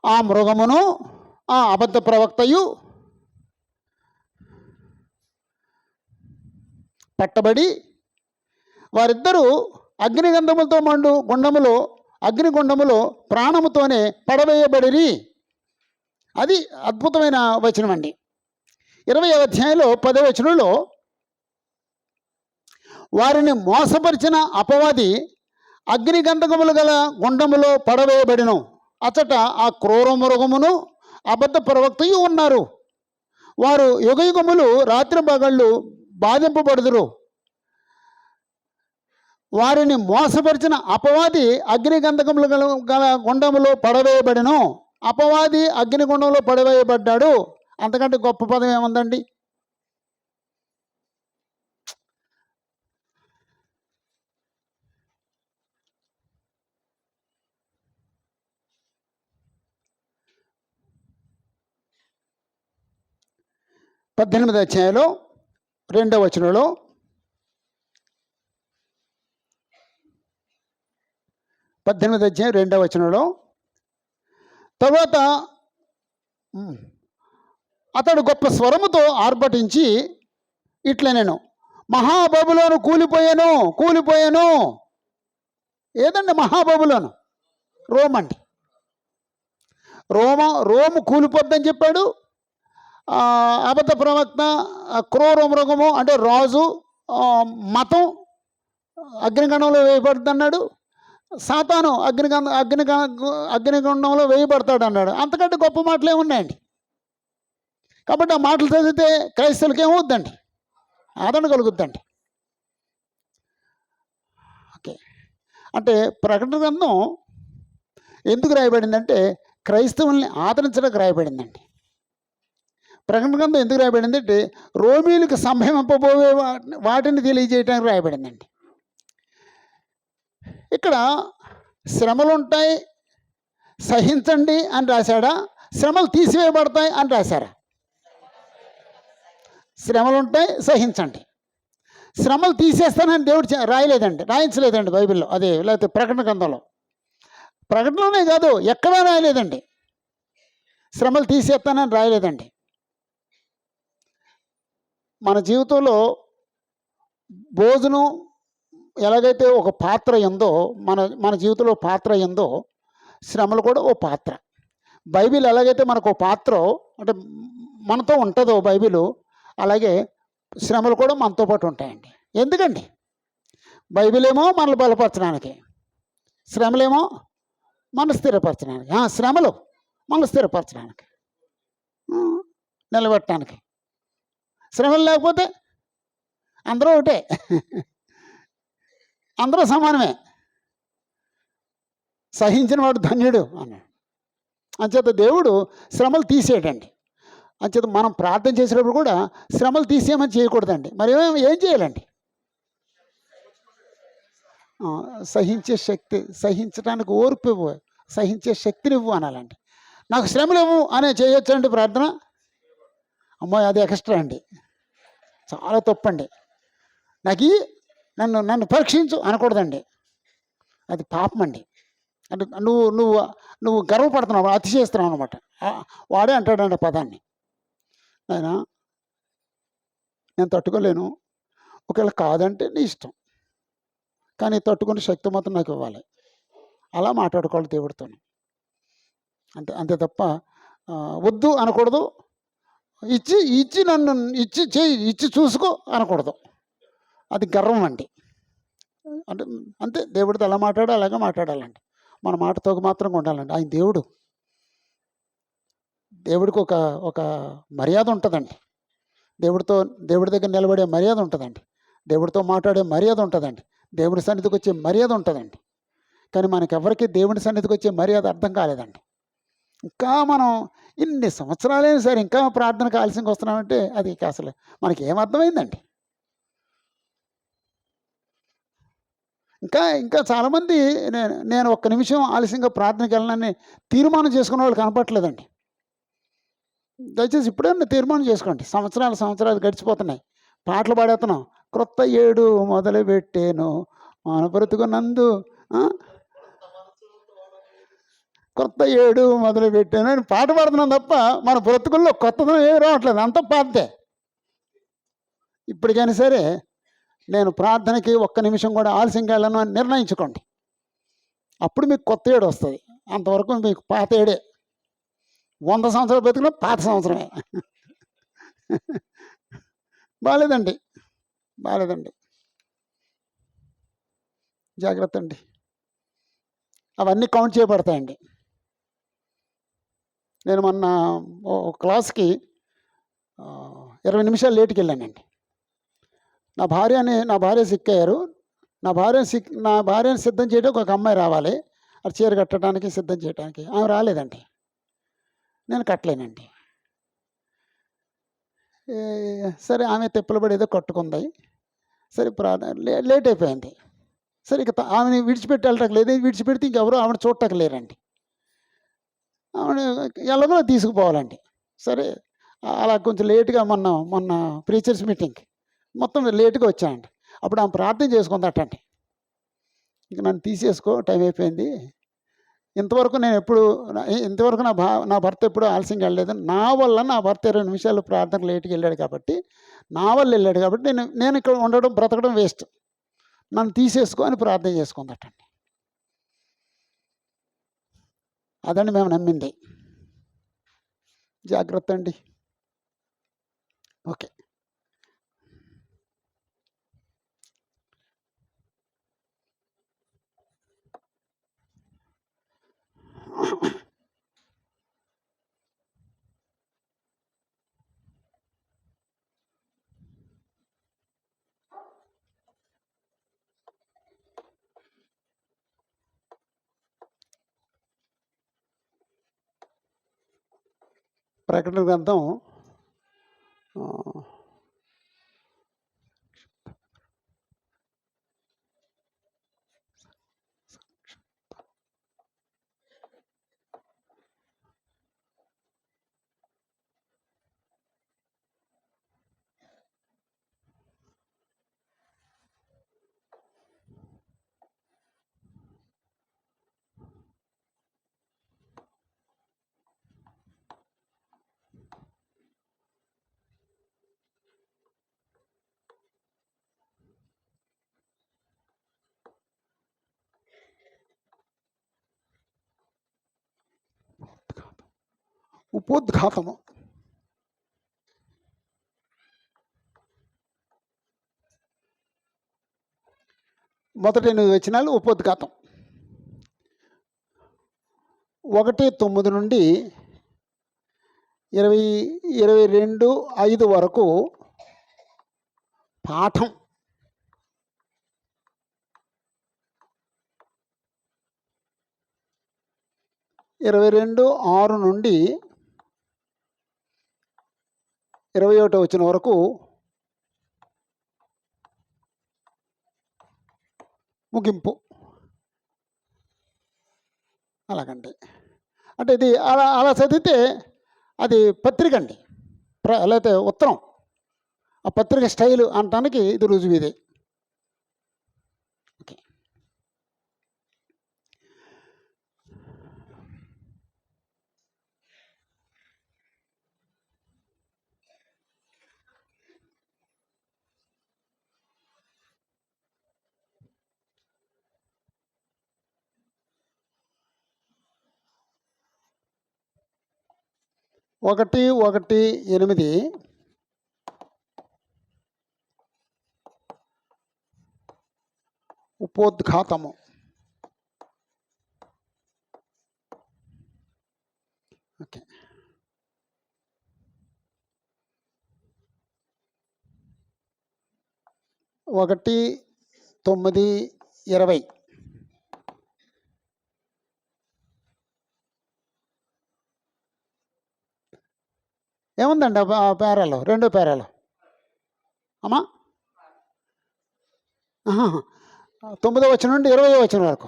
ఆ మృగమును ఆ అబద్ధ ప్రవక్తయు పట్టబడి వారిద్దరూ అగ్నిగుండములతో మండు అగ్నిగుండములో ప్రాణముతోనే పడవేయబడిరి. అది అద్భుతమైన వచనం అండి. 20వ అధ్యాయంలో 10వ వచనంలో వారిని మోసపరిచిన అపవాది అగ్నిగంధకములు గల గుండములో పడవేయబడిను. అచట ఆ క్రూర మృగమును అబద్ధ ప్రవక్తయు ఉన్నారు. వారు యుగయుగములు రాత్రి పగళ్ళు బాధింపబడుదురు. వారిని మోసపరిచిన అపవాది అగ్నిగంధకములు గల గుండములో పడవేయబడిను. అపవాది అగ్నిగుండంలో పడవేయబడ్డాడు. అంతకంటే గొప్ప పదం ఏముందండి? పద్దెనిమిది అధ్యాయంలో 2వ వచనంలో తర్వాత అతడు గొప్ప స్వరముతో ఆర్భటించి ఇట్లనెను, మహాబబులోను కూలిపోయాను. ఏదండి మహాబబులోను? రోమ్ అండి. రోము కూలిపోద్దని చెప్పాడు. అబద్ధ ప్రవక్త క్రూర మృగము అంటే రాజు మతం అగ్నిగణంలో వేయబడుతుంది అన్నాడు. సాతాను అగ్నిగుండంలో వేయబడతాడు అన్నాడు. అంతకంటే గొప్ప మాటలు ఏమున్నాయండి? కాబట్టి ఆ మాటలు చదివితే క్రైస్తవులకి ఏమవుద్దండి? ఆదరణ కలుగుద్దండి. ఓకే. అంటే ప్రకటన గ్రంథం ఎందుకు రాయబడిందంటే క్రైస్తవుల్ని ఆదరించడానికి రాయబడిందండి. ప్రకటన గ్రంథం ఎందుకు రాయబడిందంటే రోమీలకు సంభవింపబోయే వాటిని తెలియజేయడానికి రాయబడిందండి. ఇక్కడ శ్రమలుంటాయి సహించండి అని రాశాడా? శ్రమలు తీసివేయబడతాయి అని రాశారా? శ్రమలుంటాయి సహించండి. శ్రమలు తీసేస్తానని దేవుడు రాయలేదండి, రాయించలేదండి బైబిల్లో, అదే లేకపోతే ప్రకటన గ్రంథంలో. ప్రకటనలోనే కాదు, ఎక్కడా రాయలేదండి శ్రమలు తీసేస్తానని రాయలేదండి. మన జీవితంలో భోజనం ఎలాగైతే ఒక పాత్ర ఉందో, మన జీవితంలో పాత్ర ఉందో, శ్రమలు కూడా ఓ పాత్ర. బైబిల్ ఎలాగైతే మనకు పాత్ర అంటే మనతో ఉంటుందో బైబిల్, అలాగే శ్రమలు కూడా మనతో పాటు ఉంటాయండి. ఎందుకండి? బైబిల్ ఏమో మనల్ని బలపరచడానికి, శ్రమలేమో మన స్థిరపరచడానికి. శ్రమలు మన స్థిరపరచడానికి, నిలబెట్టడానికి. శ్రమలు లేకపోతే అందరూ ఒకటే, అందరూ సమానమే. సహించిన వాడు ధన్యుడు అన్నాడు. అంచేత దేవుడు శ్రమలు తీసేయడండి. అంచేత మనం ప్రార్థన చేసేటప్పుడు కూడా శ్రమలు తీసేయమని చేయకూడదండి. మరి ఏం చేయాలండి? సహించే శక్తి, సహించడానికి ఓర్పు ఇవ్వు, సహించే శక్తిని ఇవ్వు అనాలండి. నాకు శ్రమలు ఇవ్వు అనే చేయొచ్చండి ప్రార్థన? అమ్మో, అది ఎక్స్ట్రా అండి, చాలా తప్పండి. నాకు నన్ను పరీక్షించు అనకూడదండి, అది పాపం అండి. అంటే నువ్వు గర్వపడుతున్నావు, అతిశయిస్తున్నావు అనమాట. వాడే అంటాడండి పదాన్ని, ఆయన నేను తట్టుకోలేను, ఒకవేళ కాదంటే నీ ఇష్టం, కానీ తట్టుకునే శక్తి మాత్రం నాకు ఇవ్వాలి. అలా మాట్లాడుకోవాలి దేవుడితో. అంతే తప్ప వద్దు అనకూడదు, ఇచ్చి నన్ను ఇచ్చి చూసుకో అనకూడదు. అది గర్వం అండి. అంటే అంతే, దేవుడితో ఎలా అలాగే మాట్లాడాలండి. మన మాటతో మాత్రం ఉండాలండి. ఆయన దేవుడికి ఒక మర్యాద ఉంటుందండి. దేవుడి దగ్గర నిలబడే మర్యాద ఉంటుందండి. దేవుడితో మాట్లాడే మర్యాద ఉంటుందండి. దేవుడి సన్నిధికి వచ్చే మర్యాద ఉంటుందండి. కానీ మనకెవరికి దేవుడి సన్నిధికి వచ్చే మర్యాద అర్థం కాలేదండి. ఇంకా మనం ఇన్ని సంవత్సరాలైనా సరే ఇంకా ప్రార్థనకు ఆలస్యంగా వస్తున్నామంటే అది అసలు మనకి ఏమర్థమైందండి? ఇంకా చాలామంది నేను ఒక్క నిమిషం ఆలస్యంగా ప్రార్థనకి వెళ్ళనని తీర్మానం చేసుకునే వాళ్ళు కనపట్లేదండి. దయచేసి ఇప్పుడే తీర్మానం చేసుకోండి. సంవత్సరాలు గడిచిపోతున్నాయి, పాటలు పాడేస్తున్నాం. క్రొత్త ఏడు మొదలు పెట్టాను మన బ్రతుకునందు, క్రొత్త ఏడు మొదలు పెట్టాను అని పాట పాడుతున్నాం తప్ప మన బ్రతుకుల్లో కొత్తదనం ఏమి రావట్లేదు, అంత పాతే. ఇప్పటికైనా సరే నేను ప్రార్థనకి ఒక్క నిమిషం కూడా ఆలస్యంగా వెళ్ళను అని నిర్ణయించుకోండి. అప్పుడు మీకు కొత్త ఏడు వస్తుంది. అంతవరకు మీకు పాత ఏడే. 100 సంవత్సరాలు బతికినా పాత సంవత్సరమే. బాగాలేదండి. జాగ్రత్త అండి. అవన్నీ కౌంట్ చేయబడతాయండి. నేను మొన్న క్లాస్కి 20 నిమిషాలు లేట్కి వెళ్ళానండి. నా భార్య సిక్ అయ్యారు. నా భార్యను సిద్ధం చేయడానికి ఒక అమ్మాయి రావాలి, అది చీర కట్టడానికి సిద్ధం చేయడానికి. ఆమె రాలేదండి, నేను కట్టలేనండి. సరే, ఆమె తిప్పలు పడి ఏదో కట్టుకుంది. సరే, లేట్ అయిపోయింది. సరే, ఇక ఆమెను విడిచిపెట్టి వెళ్ళటం లేదు. విడిచిపెడితే ఇంకెవరు ఆమెను చూడటం లేరండి. ఆమెను ఎలాగో తీసుకుపోవాలండి. సరే, అలా కొంచెం లేటుగా మొన్న ప్రీచర్స్ మీటింగ్కి మొత్తం లేటుగా వచ్చానండి. అప్పుడు ఆమె ప్రార్థన చేసుకుందటండి, ఇంక నన్ను తీసేసుకో, టైం అయిపోయింది. ఇంతవరకు నా భర్త ఎప్పుడు ఆలస్యంగా వెళ్ళలేదు. నా వల్ల నా భర్త 20 నిమిషాలు ప్రార్థన లేట్కి వెళ్ళాడు కాబట్టి, నా వల్ల వెళ్ళాడు కాబట్టి నేను ఇక్కడ ఉండడం, బ్రతకడం వేస్ట్, నన్ను తీసేసుకో అని ప్రార్థన చేసుకుందటండి. అదండి మేము నమ్మింది. జాగ్రత్త అండి. ఓకే. ప్రకటన గ్రంథం 8 ఉపోద్ఘాతము. మొదటి 8 వచనాలు ఉపోద్ఘాతం. 1:9 నుండి 22:5 వరకు పాఠం. 22:6 నుండి 21 వచనం వరకు ముగింపు. అలాగండి. అంటే ఇది అలా చదివితే అది పత్రిక అండి, లేకపోతే ఉత్తరం. ఆ పత్రిక స్టైలు అనటానికి ఇది రుజువు ఇదే. ఓకే. ఒకటి 1:8 ఉపోద్ఘాతము. ఓకే. 1:9:20 ఏముందండి ఆ పేరాలో, 2 పేరాలు అమ్మా. 9వ వచనం నుండి 20వ వచనం వరకు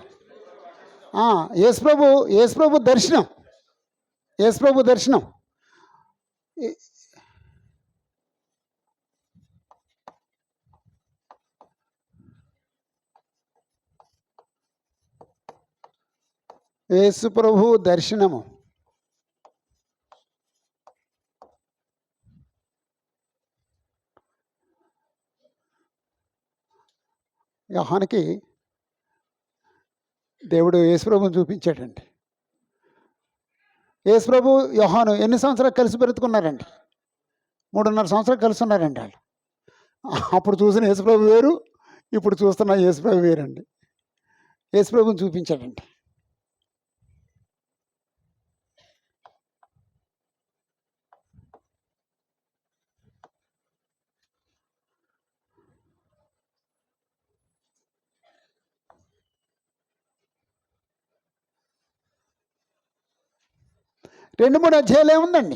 యేసుప్రభు దర్శనం. యేసుప్రభు దర్శనం. యేసుప్రభు దర్శనము. యోహానుకి దేవుడు యేసుప్రభుని చూపించాడండి. యేసుప్రభు యోహాను ఎన్ని సంవత్సరాలు కలిసి బ్రతుకున్నారండి? 3.5 సంవత్సరాలు కలిసి ఉన్నారండి వాళ్ళు. అప్పుడు చూసిన యేసుప్రభు వేరు, ఇప్పుడు చూస్తున్న యేసుప్రభు వేరండి. యేసుప్రభుని చూపించాడండి. రెండు మూడు అధ్యాయాలు ఏముందండి?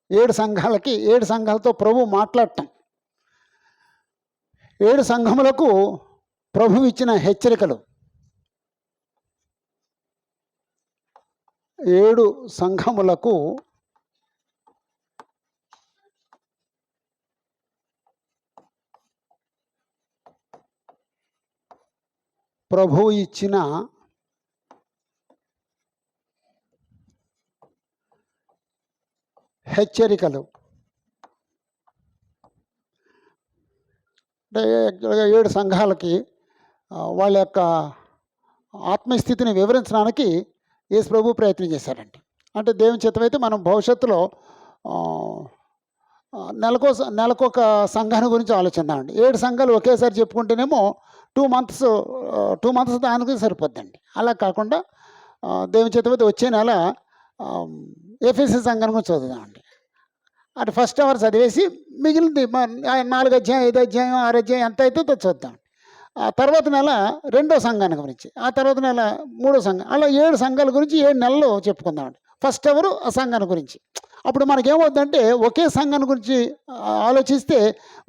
7 సంఘాలకి 7 సంఘాలతో ప్రభు మాట్లాడటం, 7 సంఘములకు ప్రభు ఇచ్చిన హెచ్చరికలు, 7 సంఘములకు ప్రభు ఇచ్చిన హెచ్చరికలు. అంటే 7 సంఘాలకి వాళ్ళ యొక్క ఆత్మస్థితిని వివరించడానికి యేసు ప్రభు ప్రయత్నం చేశారండి. అంటే దేవుని చిత్తమైతే మనం భవిష్యత్తులో నెలకొక సంఘాన్ని గురించి ఆలోచిద్దామండి. 7 సంఘాలు ఒకేసారి చెప్పుకుంటేనేమో 2 మంత్స్ దానికి సరిపోద్దండి. అలా కాకుండా దేవుని చిత్తమైతే వచ్చే నెల ఎఫెసీ సంఘం గురించి చదువుదామండి. అటు ఫస్ట్ అవర్ చదివేసి మిగిలింది 4 అధ్యాయం, 5 అధ్యాయం, 6 అధ్యాయం ఎంత అవుతుందో చూద్దాం. ఆ తర్వాత నెల రెండో సంఘాన్ని గురించి, ఆ తర్వాత నెల మూడో సంఘం, అలా 7 సంఘాల గురించి 7 నెలలు చెప్పుకుందామండి. ఫస్ట్ అవరు ఆ సంఘాన్ని గురించి. అప్పుడు మనకేమవుద్దంటే ఒకే సంఘాన్ని గురించి ఆలోచిస్తే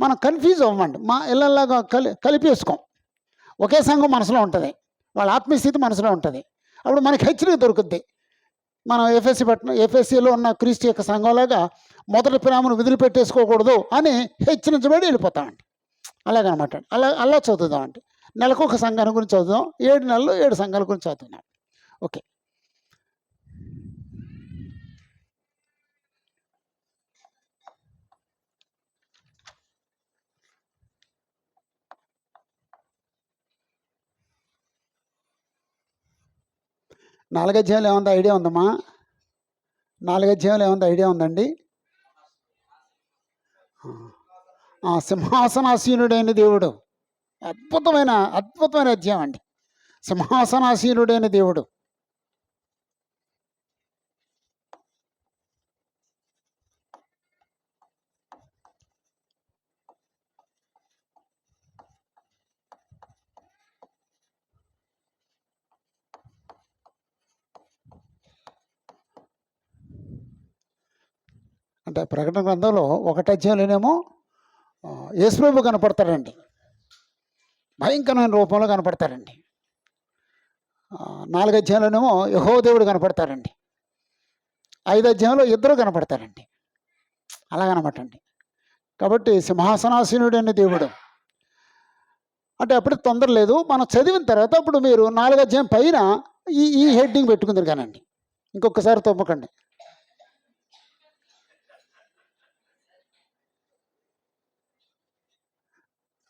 మనం కన్ఫ్యూజ్ అవ్వమండి. మా ఇళ్ళలాగా కలిపేసుకోం. ఒకే సంఘం మనసులో ఉంటుంది, వాళ్ళ ఆత్మీయస్థితి మనసులో ఉంటుంది. అప్పుడు మనకి హెచ్చరిక దొరుకుద్ది. మనం ఎఫ్ఎస్సిలో ఉన్న క్రీస్తు యొక్క సంఘంలాగా మొదటి ప్రేమను వదిలిపెట్టేసుకోకూడదు అని హెచ్చరించబడి వెళ్ళిపోతామండి. అలాగనమాట. అలా చదువుదామండి. నెలకు ఒక సంఘాన్ని గురించి చదువుదాం. 7 నెలలు 7 సంఘాల గురించి చదువుతున్నాం. ఓకే. నాలుగు అధ్యాయులు ఏముంది ఐడియా ఉందమ్మా? 4 అధ్యాయులు ఏముంది ఐడియా ఉందండి? సింహాసనాసీనుడైన దేవుడు. అద్భుతమైన అధ్యాయం అండి. సింహాసనాసీనుడైన దేవుడు. అంటే ప్రకటన గ్రంథంలో 1 అధ్యాయంలోనేమో యేసుప్రభు కనపడతాడండి. భయంకరమైన రూపంలో కనపడతారండి. 4 అధ్యాయంలోనేమో యెహోవా దేవుడు కనపడతారండి. 5 అధ్యాయంలో ఇద్దరు కనపడతారండి. అలాగనమాట అండి. కాబట్టి సింహాసనాసీనుడైన దేవుడు అంటే అప్పుడు తొందర లేదు. మనం చదివిన తర్వాత అప్పుడు మీరు 4 అధ్యాయం పైన ఈ హెడ్డింగ్ పెట్టుకుందరు కానండి. ఇంకొకసారి తొమ్మకండి.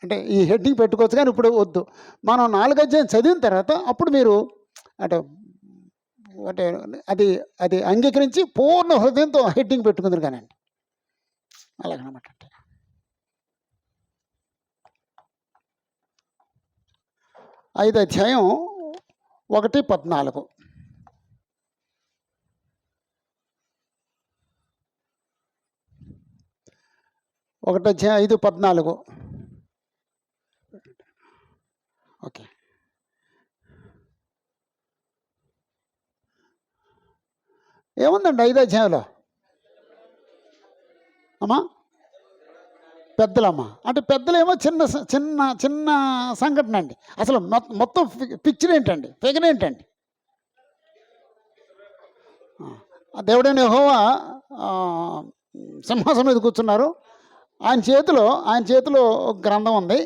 అంటే ఈ హెడ్డింగ్ పెట్టుకోవచ్చు, కానీ ఇప్పుడు వద్దు. మనం 4 అధ్యాయం చదివిన తర్వాత అప్పుడు మీరు అంటే అంటే అది అది అంగీకరించి పూర్ణ హృదయంతో హెడ్డింగ్ పెట్టుకుందరు కానండి. అలాగనమాట అంటే 5 అధ్యాయం 1:14. 1 అధ్యాయం 5:14. ఓకే. ఏముందండి 5 అధ్యాయంలో? అమ్మా పెద్దలమ్మ అంటే పెద్దలేమో చిన్న చిన్న చిన్న సంఘటన అండి. అసలు మొత్తం పిక్చర్ ఏంటండి, ఫిగర్ ఏంటండి? దేవుడైన యెహోవా సింహాసనం మీద కూర్చున్నారు. ఆయన చేతిలో ఒక గ్రంథం ఉంది.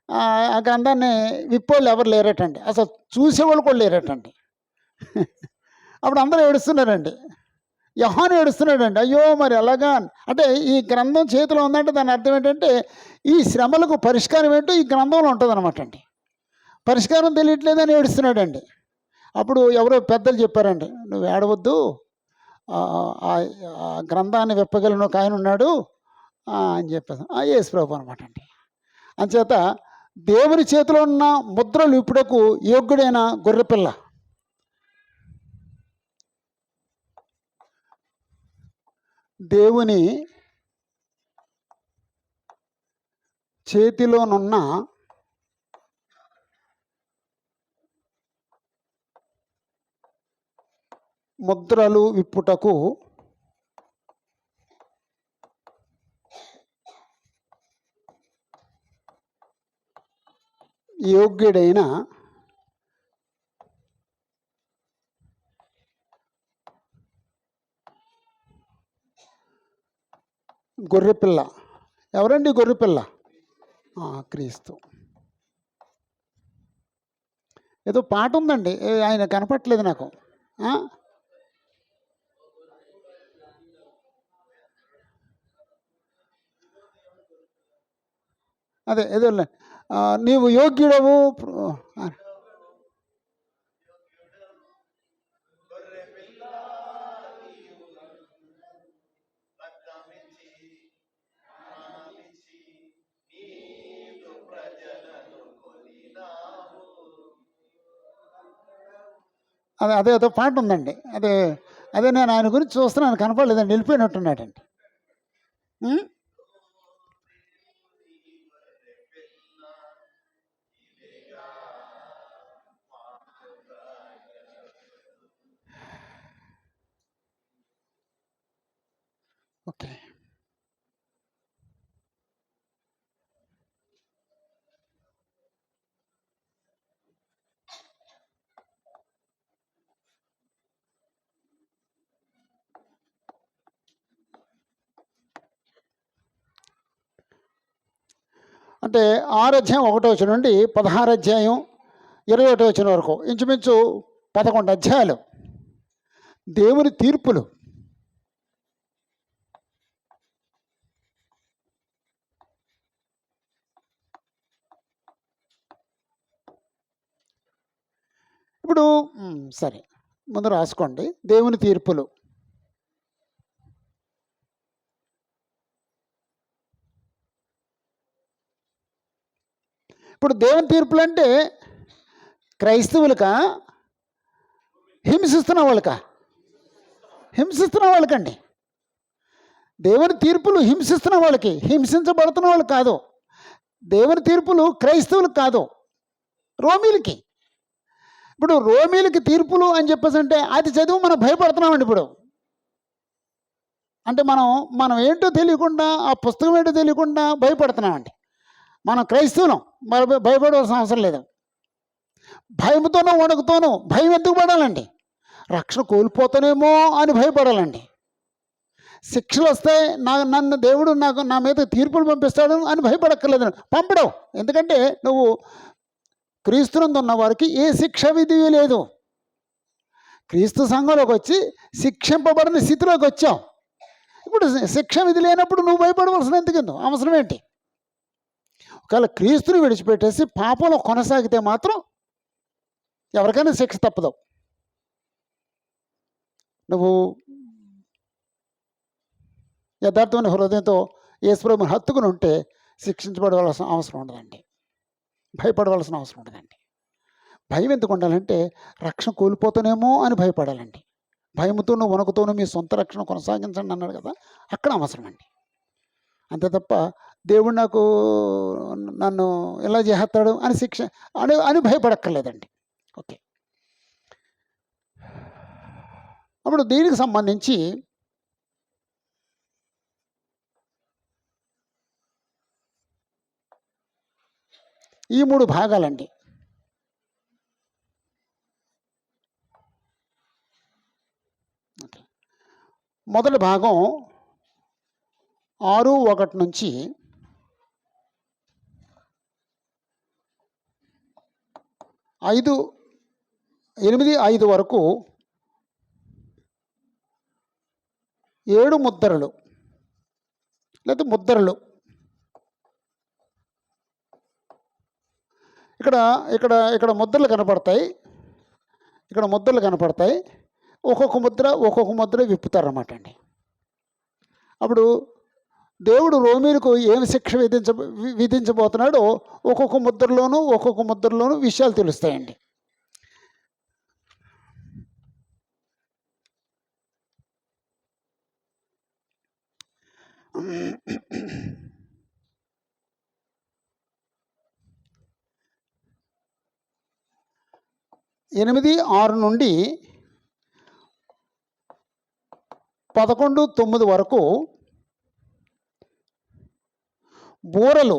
ఆ గ్రంథాన్ని విప్పోళ్ళు ఎవరు లేరటండి. అసలు చూసేవాళ్ళు కూడా లేరటండి. అప్పుడు అందరూ ఏడుస్తున్నారండి. యోహాను ఏడుస్తున్నాడండి. అయ్యో మరి ఎలాగా అంటే ఈ గ్రంథం చేతిలో ఉందంటే దాని అర్థం ఏంటంటే ఈ శ్రమలకు పరిష్కారం ఏంటో ఈ గ్రంథంలో ఉంటుంది అనమాట అండి. పరిష్కారం తెలియట్లేదని ఏడుస్తున్నాడండి. అప్పుడు ఎవరో పెద్దలు చెప్పారండి, నువ్వు ఏడవద్దు, ఆ గ్రంథాన్ని విప్పగలిగిన ఒక ఆయన ఉన్నాడు అని చెప్పేసి యేసు ప్రభు అనమాట అండి. అంచేత దేవుని చేతిలో ఉన్న ముద్రలు ఇప్పుడకు యోగ్యుడైన గొర్రెపిల్ల. దేవుని చేతిలోనున్న ముద్రలు విప్పుటకు యోగ్యుడైన గొర్రెపిల్ల. ఎవరండి గొర్రెపిల్ల? క్రీస్తు. ఏదో పాట ఉందండి, ఆయన కనపట్లేదు నాకు. అదే ఏదో నీవు యోగ్యుడవు. అదే అదే అదో పాట ఉందండి. అదే అదే నేను ఆయన గురించి చూస్తున్నాను, కనపడలేదండి, వెళ్ళిపోయినట్టున్నాడండి. ఉం? ఓకే. అంటే 6 అధ్యాయం 1 వచనం నుండి 16 అధ్యాయం 21 వచనం వరకు ఇంచుమించు 11 అధ్యాయాలు దేవుని తీర్పులు. ఇప్పుడు సరే, ముందు రాసుకోండి. దేవుని తీర్పులు. ఇప్పుడు దేవుని తీర్పులు అంటే క్రైస్తవులకా, హింసిస్తున్న వాళ్ళకా? హింసిస్తున్న వాళ్ళకండి. దేవుని తీర్పులు హింసిస్తున్న వాళ్ళకి, హింసించబడుతున్న వాళ్ళు కాదు. దేవుని తీర్పులు క్రైస్తవులకు కాదు, రోమీలకి. ఇప్పుడు రోమీలకి తీర్పులు అని చెప్పేసి అంటే అది చదివి మనం భయపడుతున్నామండి. ఇప్పుడు అంటే మనం ఏంటో తెలియకుండా, ఆ పుస్తకం ఏంటో తెలియకుండా భయపడుతున్నామండి. మనం క్రైస్తవులం, భయపడవలసిన అవసరం లేదు. భయంతోనూ వణుకుతోనూ, భయం ఎందుకు పడాలండి? రక్షణ కోల్పోతానేమో అని భయపడాలండి. శిక్షలు వస్తే నన్ను దేవుడు నా మీద తీర్పులు పంపిస్తాడు అని భయపడక్కర్లేదు. పంపడం. ఎందుకంటే నువ్వు క్రీస్తునందు ఉన్న వారికి ఏ శిక్ష విధి లేదు. క్రీస్తు సంఘంలోకి వచ్చి శిక్షింపబడిన స్థితిలోకి వచ్చావు. ఇప్పుడు శిక్ష విధి లేనప్పుడు నువ్వు భయపడవలసిన ఎందుకు అవసరం ఏంటి? ఒకవేళ క్రీస్తుని విడిచిపెట్టేసి పాపంలో కొనసాగితే మాత్రం ఎవరికైనా శిక్ష తప్పదు. నువ్వు యథార్థమైన హృదయంతో యేసుప్రభువుని హత్తుకుని ఉంటే శిక్షించబడవలసిన అవసరం ఉండదండి, భయపడవలసిన అవసరం ఉండదండి. భయం ఎందుకు ఉండాలంటే రక్షణ కోల్పోతానేమో అని భయపడాలండి. భయముతోనూ వణుకుతోనూ మీ సొంత రక్షణ కొనసాగించండి అన్నాడు కదా, అక్కడ అవసరం అండి. అంతే తప్ప దేవుడు నన్ను ఎలా చేస్తాడు అని శిక్ష అని భయపడక్కర్లేదండి. ఓకే. అప్పుడు దీనికి సంబంధించి ఈ 3 భాగాలండి. మొదటి భాగం 6:1 నుంచి 8:5 వరకు 7 ముద్రలు లేదా ముద్రలు. ఇక్కడ ముద్రలు కనపడతాయి. ఇక్కడ ముద్రలు కనపడతాయి. ఒక్కొక్క ముద్ర విప్పుతారన్నమాట అండి. అప్పుడు దేవుడు రోమీలకు ఏమి శిక్ష విధించబోతున్నాడో ఒక్కొక్క ముద్రలోనూ విషయాలు తెలుస్తాయండి. ఎనిమిది 6 నుండి 11:9 వరకు బూరలు.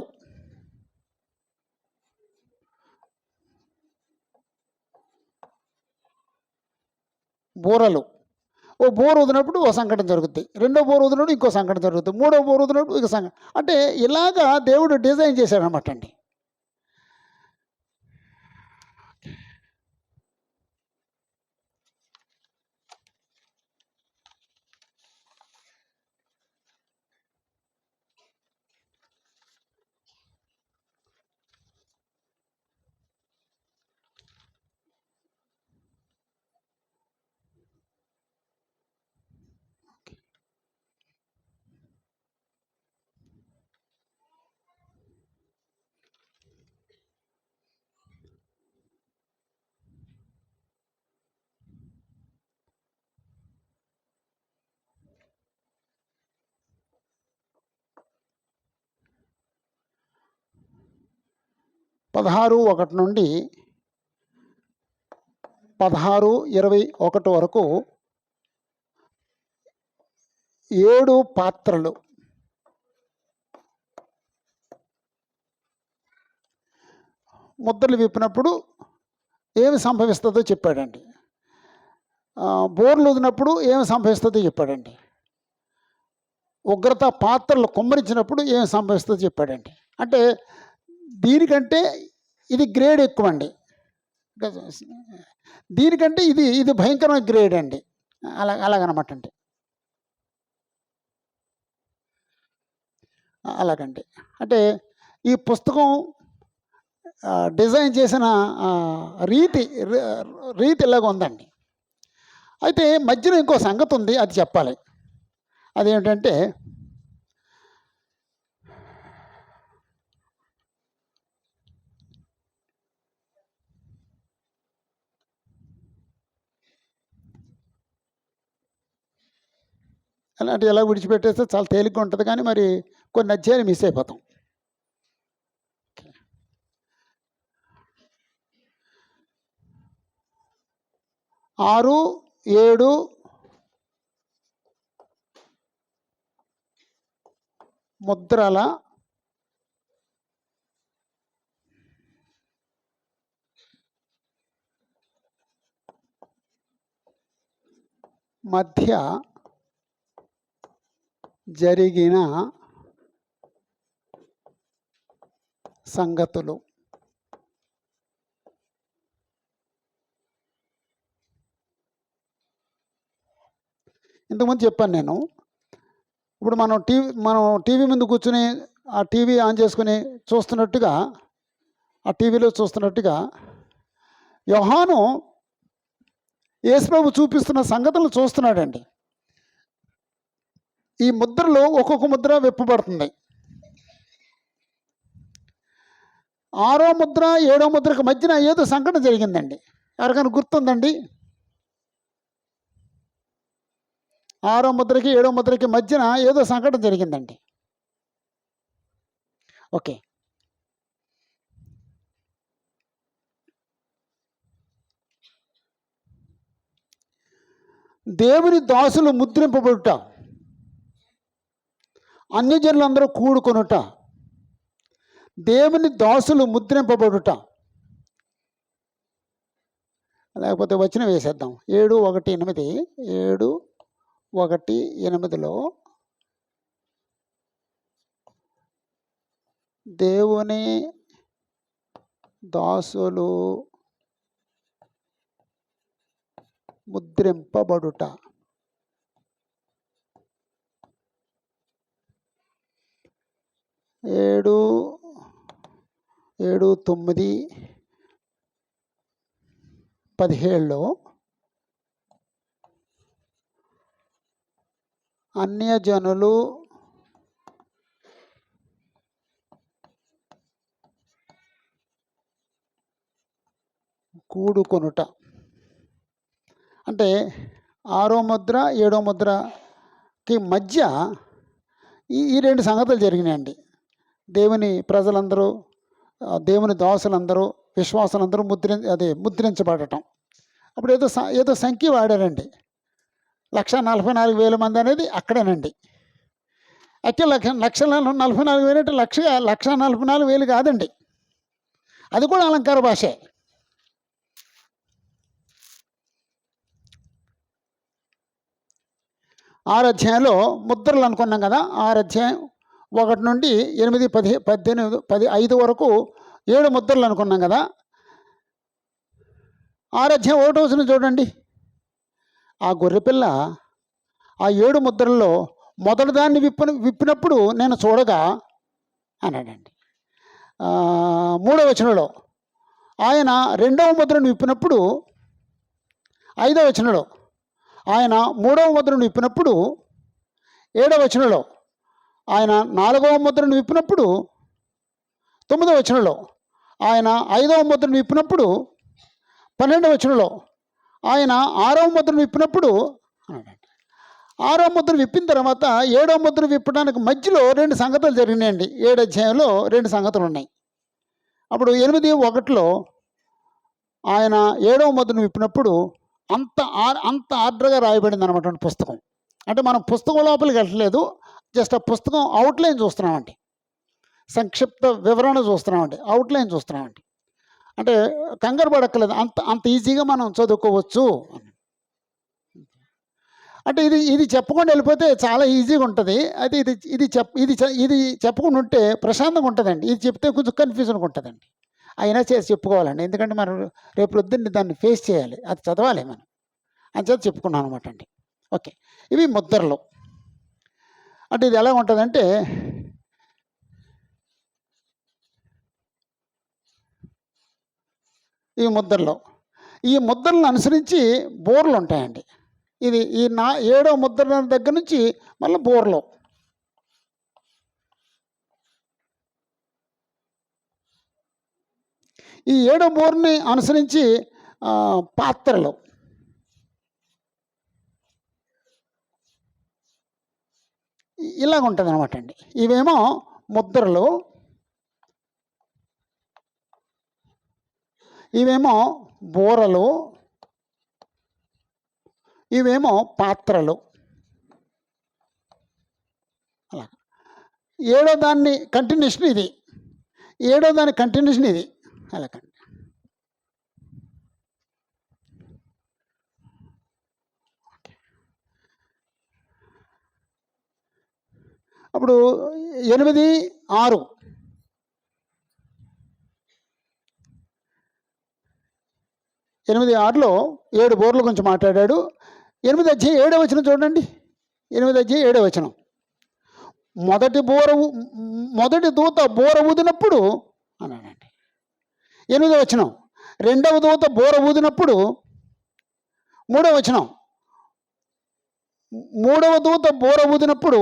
ఓ బోర్ ఊదినప్పుడు ఓ సంఘటన జరుగుతుంది, రెండో బోర్ ఊదినప్పుడు ఇంకో సంఘటన జరుగుతుంది, మూడో బోర్ ఊదినప్పుడు ఇంకో సంఘటన. అంటే ఇలాగా దేవుడు డిజైన్ చేశాడనమాట అండి. 16:1 నుండి 16:21 వరకు 7 పాత్రలు. ముద్రలు విప్పినప్పుడు ఏమి సంభవిస్తుందో చెప్పాడండి. బోర్లు ఊదినప్పుడు ఏమి సంభవిస్తుందో చెప్పాడండి. ఉగ్రత పాత్రలు కుమ్మరించినప్పుడు ఏమి సంభవిస్తుందో చెప్పాడండి. అంటే దీనికంటే ఇది గ్రేడ్ ఎక్కువ అండి. దీనికంటే ఇది భయంకరమైన గ్రేడ్ అండి. అలాగనమాట అండి. అలాగండి. అంటే ఈ పుస్తకం డిజైన్ చేసిన రీతి ఇలాగ ఉందండి. అయితే మధ్యలో ఇంకో సంగతి ఉంది, అది చెప్పాలి. అదేంటంటే అలాంటి ఎలా విడిచిపెట్టేస్తే చాలా తేలిగ్గా ఉంటుంది, కానీ మరి కొన్ని అధ్యాయాలు మిస్ అయిపోతాం. 6, 7 ముద్రల మధ్య జరిగిన సంగతులు. ఇంతకుముందు చెప్పాను నేను. ఇప్పుడు మనం టీవీ ముందు కూర్చుని ఆ టీవీ ఆన్ చేసుకుని చూస్తున్నట్టుగా, ఆ టీవీలో చూస్తున్నట్టుగా యోహాను యేసుప్రభు చూపిస్తున్న సంగతులను చూస్తున్నాడండి. ఈ ముద్రలో ఒక్కొక్క ముద్ర విప్పబడుతుంది. 6వ ముద్ర 7వ ముద్రకు మధ్యన ఏదో సంఘటన జరిగిందండి. ఎవరికైనా గుర్తుందండి? 6వ ముద్రకి 7వ ముద్రకి మధ్యన ఏదో సంఘటన జరిగిందండి. ఓకే, దేవుని దాసులు ముద్రింపబడుట, అన్యజనులందరూ కూడుకొనుట. దేవుని దాసులు ముద్రింపబడుట, లేకపోతే వచనం వేసేద్దాం. 7:1-8 7:1-8లో దేవుని దాసులు ముద్రింపబడుట. 7:9-17లో అన్యజనులు కూడుకొనుట. అంటే 6వ ముద్ర 7వ ముద్రకి మధ్య ఈ 2 సంగతులు జరిగినాయండి. దేవుని ప్రజలందరూ, దేవుని దాసులందరూ, విశ్వాసులందరూ ముద్రించబడటం. అప్పుడు ఏదో సంఖ్య వాడారండి. 1,44,000 మంది అనేది అక్కడేనండి. యాక్చువల్ 1,44,000 అంటే 1,44,000 కాదండి. అది కూడా అలంకార భాషే. ఆరు అధ్యాయంలో ముద్రలు అనుకున్నాం కదా. 6 అధ్యాయం 1 నుండి 8, 10, 18, 5 వరకు 7 ముద్రలు అనుకున్నాం కదా. 6 అధ్యాయం 1వ వచనం చూడండి. ఆ గొర్రెపిల్ల ఆ 7 ముద్రల్లో మొదటి దాన్ని విప్పినప్పుడు నేను చూడగా అన్నాడండి. 3వ వచనంలో ఆయన 2వ ముద్రను విప్పినప్పుడు, 5వ వచనంలో ఆయన 3వ ముద్రను విప్పినప్పుడు, 7వ వచనంలో ఆయన 4వ ముద్రను విప్పినప్పుడు, 9వ వచనంలో ఆయన 5వ ముద్రను విప్పినప్పుడు, 12వ వచనంలో ఆయన 6వ ముద్రను విప్పినప్పుడు అన్నాడండి. 6వ ముద్ర విప్పిన తర్వాత 7వ ముద్ర విప్పడానికి మధ్యలో 2 సంగతులు జరిగినాయండి. 7 అధ్యాయంలో 2 సంగతులు ఉన్నాయి. అప్పుడు 8:1 ఆయన 7వ ముద్రను విప్పినప్పుడు అంత ఆర్డర్గా రాయబడింది అనమాట పుస్తకం. అంటే మనం పుస్తకం లోపలికి వెళ్ళట్లేదు, జస్ట్ ఆ పుస్తకం అవుట్లైన్ చూస్తున్నామండి, సంక్షిప్త వివరణ చూస్తున్నామండి, అవుట్లైన్ చూస్తున్నామండి. అంటే కంగారు పడక్కర్లేదు, అంత ఈజీగా మనం చదువుకోవచ్చు. అంటే ఇది చెప్పకుండా వెళ్ళిపోతే చాలా ఈజీగా ఉంటుంది. అయితే ఇది చెప్పకుండా ఉంటే ప్రశాంతంగా ఉంటుందండి. ఇది చెప్తే కొంచెం కన్ఫ్యూజన్గా ఉంటుందండి. అయినా చేసి చెప్పుకోవాలండి, ఎందుకంటే మనం రేపు పొద్దున్న దాన్ని ఫేస్ చేయాలి, అది చదవాలి మనం. అంచేత చెప్పుకున్నాను అనమాట అండి. ఓకే, ఇవి ముద్రలు. అంటే ఇది ఎలా ఉంటుందంటే, ఈ ముద్రలను అనుసరించి బోర్లు ఉంటాయండి. ఇది ఈ 7వ ముద్ర దగ్గర నుంచి మళ్ళీ బోర్లు. ఈ 7వ బోర్ని అనుసరించి పాత్రలు. ఇలాగ ఉంటుంది అనమాట అండి. ఇవేమో ముద్రలు, ఇవేమో బోరలు, ఇవేమో పాత్రలు. అలా 7వ దాన్ని కంటిన్యూషన్ ఇది, 7వ దాని కంటిన్యూషన్ ఇది. అలాగండి. అప్పుడు 8:6 8:6లో 7 బోర్ల గురించి మాట్లాడాడు. 8:7 చూడండి. 8:7 మొదటి దూత బోర ఊదినప్పుడు అన్నాడండి. 8వ రెండవ దూత బోర ఊదినప్పుడు. 3వ దూత బోర ఊదినప్పుడు.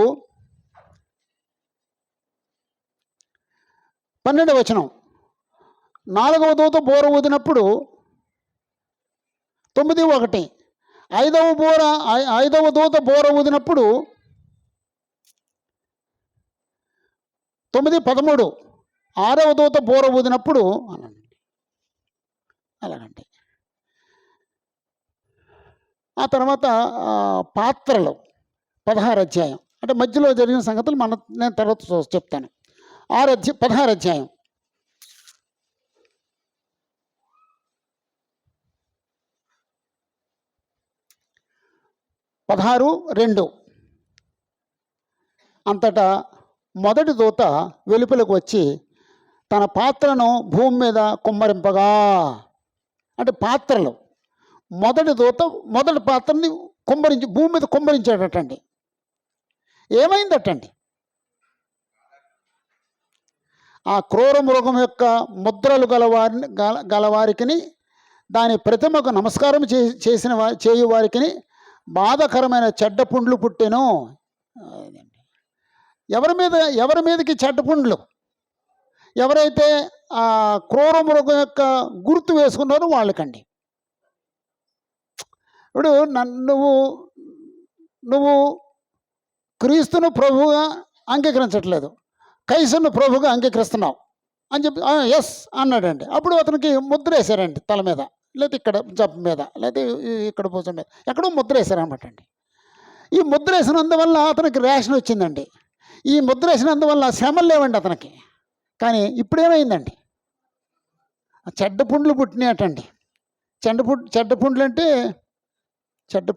12వ 4వ దూత బోర ఊదినప్పుడు. 9:1 5వ దూత బోర ఊదినప్పుడు. 9:13 6వ దూత బోర ఊదినప్పుడు అనండి. అలాగండి. ఆ తర్వాత పాత్రలు 16 అధ్యాయం. అంటే మధ్యలో జరిగిన సంగతులు నేను తర్వాత చెప్తాను. 16 అధ్యాయం. 16:2 అంతటా మొదటి దూత వెలుపలకు వచ్చి తన పాత్రను భూమి మీద కుమ్మరింపగా. అంటే పాత్రలు, మొదటి దూత మొదటి పాత్రని భూమి మీద కుమ్మరించాడటండి. ఏమైందటండి? ఆ క్రూర మృగం యొక్క ముద్రలు గలవారికి దాని ప్రతిమకు నమస్కారం చేయు వారికి బాధకరమైన చెడ్డ పుండ్లు పుట్టెను. ఎవరి మీదకి చెడ్డ పుండ్లు? ఎవరైతే ఆ క్రూర మృగం యొక్క గుర్తు వేసుకున్నారో వాళ్ళకండి. ఇప్పుడు నువ్వు క్రీస్తును ప్రభువుగా అంగీకరించట్లేదు, కైసరును ప్రభువుగా అంగీకరిస్తున్నావు అని చెప్పి ఎస్ అన్నాడండి. అప్పుడు అతనికి ముద్ర వేశారండి, తల మీద, లేదా ఇక్కడ జబ్బు మీద, లేదా ఇక్కడ భుజం మీద, ఎక్కడో ముద్ర వేశారనమాట అండి. ఈ ముద్ర వేసినందువల్ల అతనికి రేషన్ వచ్చిందండి. ఈ ముద్ర వేసినందువల్ల శ్రమలు లేవండి అతనికి. కానీ ఇప్పుడేమైందండి? చెడ్డ పుండ్లు పుట్టినాయటండి. చెడ్డ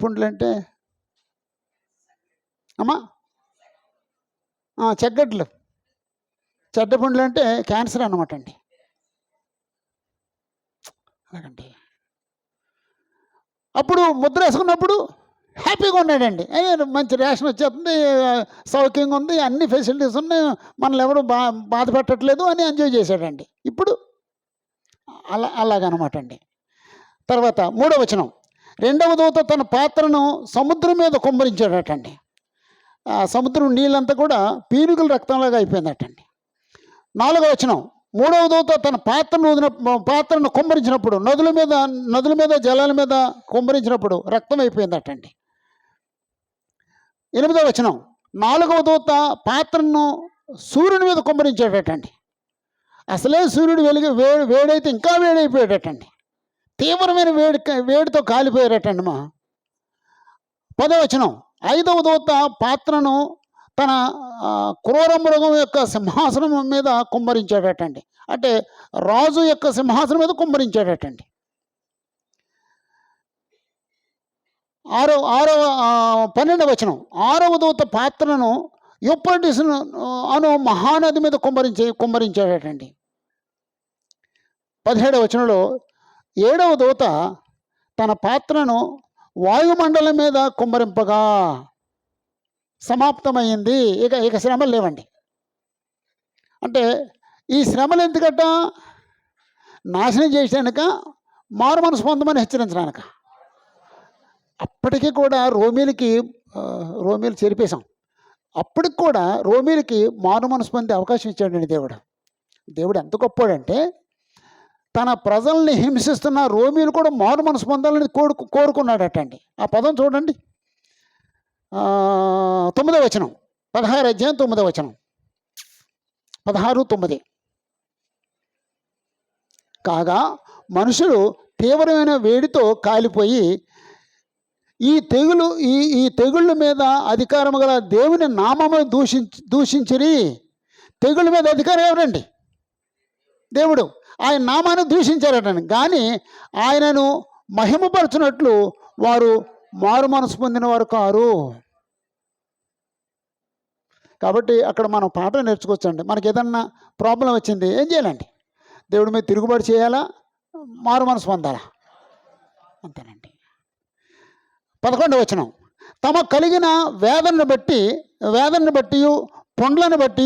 పుండ్లు అంటే అమ్మా చెగ్గడ్లు. చెడ్డ పుండ్లు అంటే క్యాన్సర్ అన్నమాట అండి. అలాగండి. అప్పుడు ముద్ర వేసుకున్నప్పుడు హ్యాపీగా ఉన్నాడండి. మంచి రేషన్ వచ్చేస్తుంది, సౌఖ్యంగా ఉంది, అన్ని ఫెసిలిటీస్ ఉన్నాయి, మనల్ని ఎవరు బాధ పెట్టట్లేదు అని ఎంజాయ్ చేశాడండి. ఇప్పుడు అలాగనమాట అండి. తర్వాత 3వ రెండవ దూత తన పాత్రను సముద్రం మీద కుమ్మరించాడటండి. ఆ సముద్రం నీళ్ళంతా కూడా పీనుగుల రక్తంలాగా అయిపోయిందటండి. 4వ 3వ దూత తన పాత్రను కుమ్మరించినప్పుడు నదుల మీద జలాల మీద కుమ్మరించినప్పుడు రక్తం అయిపోయిందటండి. 8వ 4వ దూత పాత్రను సూర్యుని మీద కుమ్మరించాడటండి. అసలే సూర్యుడు వేడైతే ఇంకా వేడైపోయాడటండి. తీవ్రమైన వేడితో కాలిపోయారటండి. 10వ వచనం, 5వ దూత పాత్రను తన క్రూర మృగం యొక్క సింహాసనం మీద కుమ్మరించాడటండి. అంటే రాజు యొక్క సింహాసనం మీద కుమ్మరించాడటండి. 12వ వచనం, 6వ దూత పాత్రను యూఫ్రటీస్ అను మహానది మీద కుమ్మరించాడటండి. 17వ వచనంలో 7వ దూత తన పాత్రను వాయుమండలం మీద కుమ్మరింపగా సమాప్తమైంది. ఇక శ్రమలు లేవండి. అంటే ఈ శ్రమలు ఎందుకట? నాశనం చేసానుక, మారు మనసు పొందమని హెచ్చరించడానిక. అప్పటికి కూడా రోమీలు చెరిపేశాం. అప్పటికి కూడా రోమీలకి మారు మనసు పొందే అవకాశం ఇచ్చాడండి దేవుడు. దేవుడు ఎంత గొప్పోడంటే తన ప్రజల్ని హింసిస్తున్న రోమీలు కూడా మారు మనసు పొందాలని కోరుకున్నాడటండి. ఆ పదం చూడండి, 9వ వచనం, 16వ అధ్యాయం 9వ వచనం, 16:9. కాగా మనుషులు తీవ్రమైన వేడితో కాలిపోయి ఈ తెగుళ్ళ మీద అధికారం గల దేవుని నామమును దూషించిరి. తెగుళ్ళ మీద అధికారం ఎవరండి? దేవుడు. ఆయన నామాన్ని దూషించారటండి. కానీ ఆయనను మహిమపరచునట్లు వారు మారు మనసు పొందిన వారు కారు. కాబట్టి అక్కడ మనం పాఠం నేర్చుకోవచ్చండి. మనకి ఏదన్నా ప్రాబ్లం వచ్చింది, ఏం చేయాలండి? దేవుడి మీద తిరుగుబాటు చేయాలా, మారు మనసు పొందాలా? అంతేనండి. 11వ వచనం, తమ కలిగిన వేదనను బట్టి పొండ్లను బట్టి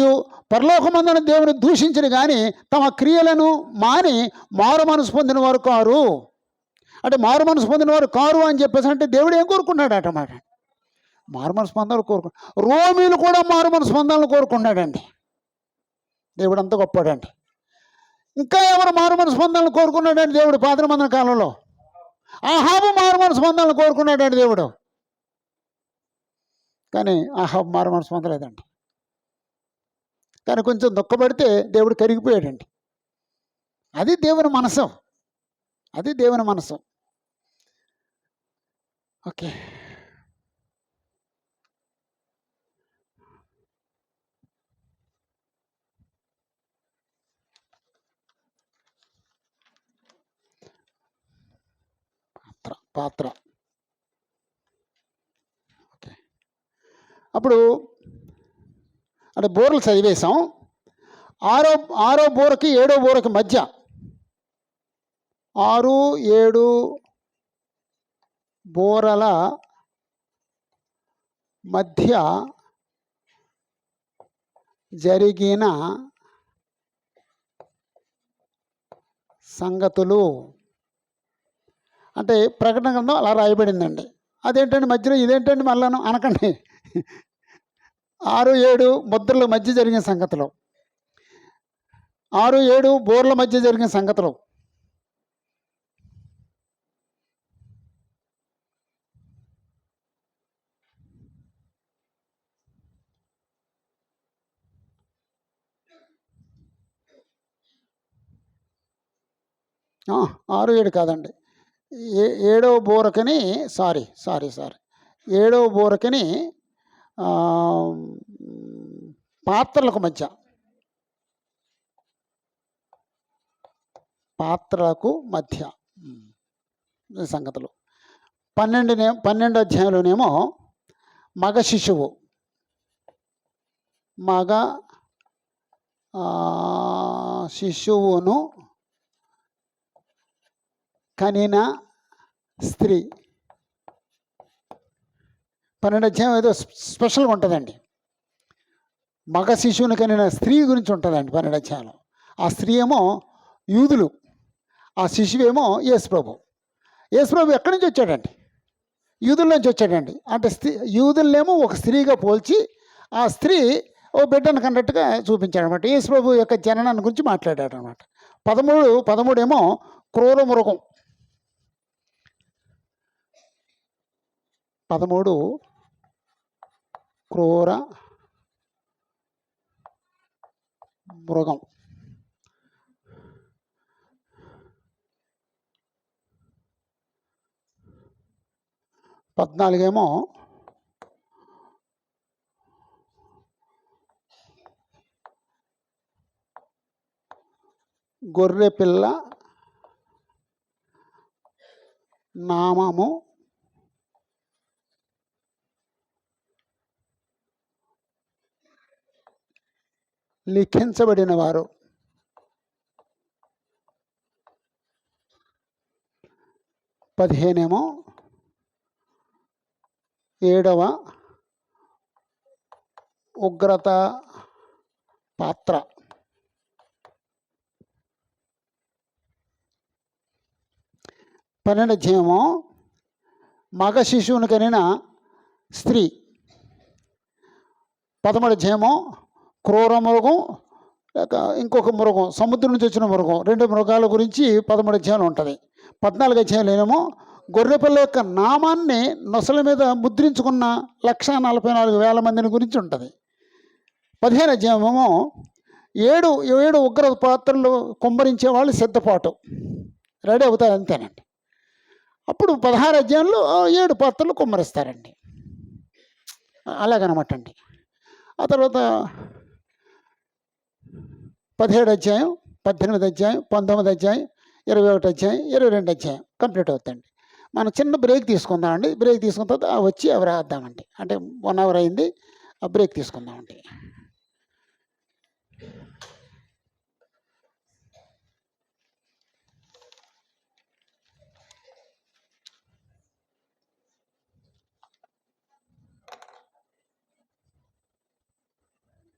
పరలోకమందున దేవుని దూషించిన కానీ తమ క్రియలను మాని మారు మనసు పొందిన వారు కారు. అంటే మారు మనసు పొందిన వారు కారు అని చెప్పేసి అంటే దేవుడు ఏం కోరుకున్నాడు అన్నమాట? మారు మనసు పొందాలని కోరుకున్నాడు. రోమీలు కూడా మారు మనసు పొందాలని కోరుకున్నాడండి. దేవుడు అంత గొప్పవాడండి. ఇంకా ఎవరు మారు మనసు పొందాలని కోరుకున్నాడండి దేవుడు? పాతనిబంధన కాలంలో ఆహాబు మారు మనసు పొందాలని కోరుకున్నాడండి దేవుడు. కానీ ఆహాబు మారు మనసు పొందలేదండి. కానీ కొంచెం దుఃఖపడితే దేవుడు కరిగిపోయాడండి. అది దేవుని మనసు, అది దేవుని మనసు. ఓకే, పాత్ర. ఓకే, అప్పుడు అంటే బోర్లు చదివేశాం. ఆరో బోరకి 7వ బోరకి మధ్య 6, 7 బోరల మధ్య జరిగిన సంగతులు అంటే ప్రకటన గ్రంథం అలా రాయబడిందండి. అదేంటండి మధ్యలో ఇదేంటండి మళ్ళాను అనకండి. 6, 7 ముద్రల మధ్య జరిగిన సంగతులు, 6, 7 బోర్ల మధ్య జరిగిన సంగతులు. ఆరు 7 కాదండి, 7వ బోరకని సారీ 7వ బోరకని పాత్రలకు మధ్య సంగతులు. 12 అధ్యాయంలోనేమో మగ శిశువును కనిన స్త్రీ. 12 అధ్యాయం ఏదో స్పెషల్గా ఉంటుందండి. మగ శిశువుని కనిన స్త్రీ గురించి ఉంటుందండి 12 అధ్యాయంలో. ఆ స్త్రీ ఏమో యూదులు, ఆ శిశువేమో యేసుప్రభు. యేసుప్రభు ఎక్కడి నుంచి వచ్చాడండి? యూదుల నుంచి వచ్చాడండి. అంటే యూదులనేమో ఒక స్త్రీగా పోల్చి ఆ స్త్రీ ఓ బిడ్డను కన్నట్టుగా చూపించాడు అనమాట. యేసుప్రభు యొక్క జననాన్ని గురించి మాట్లాడాడు అనమాట. 13 ఏమో క్రూర మృగం. 13 క్రూర మృగం. 14 గొర్రె పిల్ల నామము లిఖించబడిన వారు. 15 7వ ఉగ్రత పాత్ర. 12 మగ శిశువుని కనిన స్త్రీ. 13 క్రూర మృగం లేక ఇంకొక మృగం, సముద్రం నుంచి వచ్చిన మృగం, 2 మృగాల గురించి 13 ఉంటుంది. 14 గొర్రెపిల్ల యొక్క నామాన్ని నొసల మీద ముద్రించుకున్న 1,44,000 మందిని గురించి ఉంటుంది. 15 7 ఉగ్ర పాత్రలు కుమ్మరించే వాళ్ళు సిద్ధపాటు రెడీ అవుతారు అంతేనండి. అప్పుడు 16 7 పాత్రలు కుమ్మరిస్తారండి. అలాగనమాట అండి. ఆ తర్వాత 17 అధ్యాయం, 18 అధ్యాయం, 19 అధ్యాయం, 21 అధ్యాయం, 22 అధ్యాయం కంప్లీట్ అవుతుంది. మనం చిన్న బ్రేక్ తీసుకుందామండి. బ్రేక్ తీసుకున్న తర్వాత వచ్చి అవి రాద్దామండి. అంటే 1 అవర్ అయింది, ఆ బ్రేక్ తీసుకుందామండి.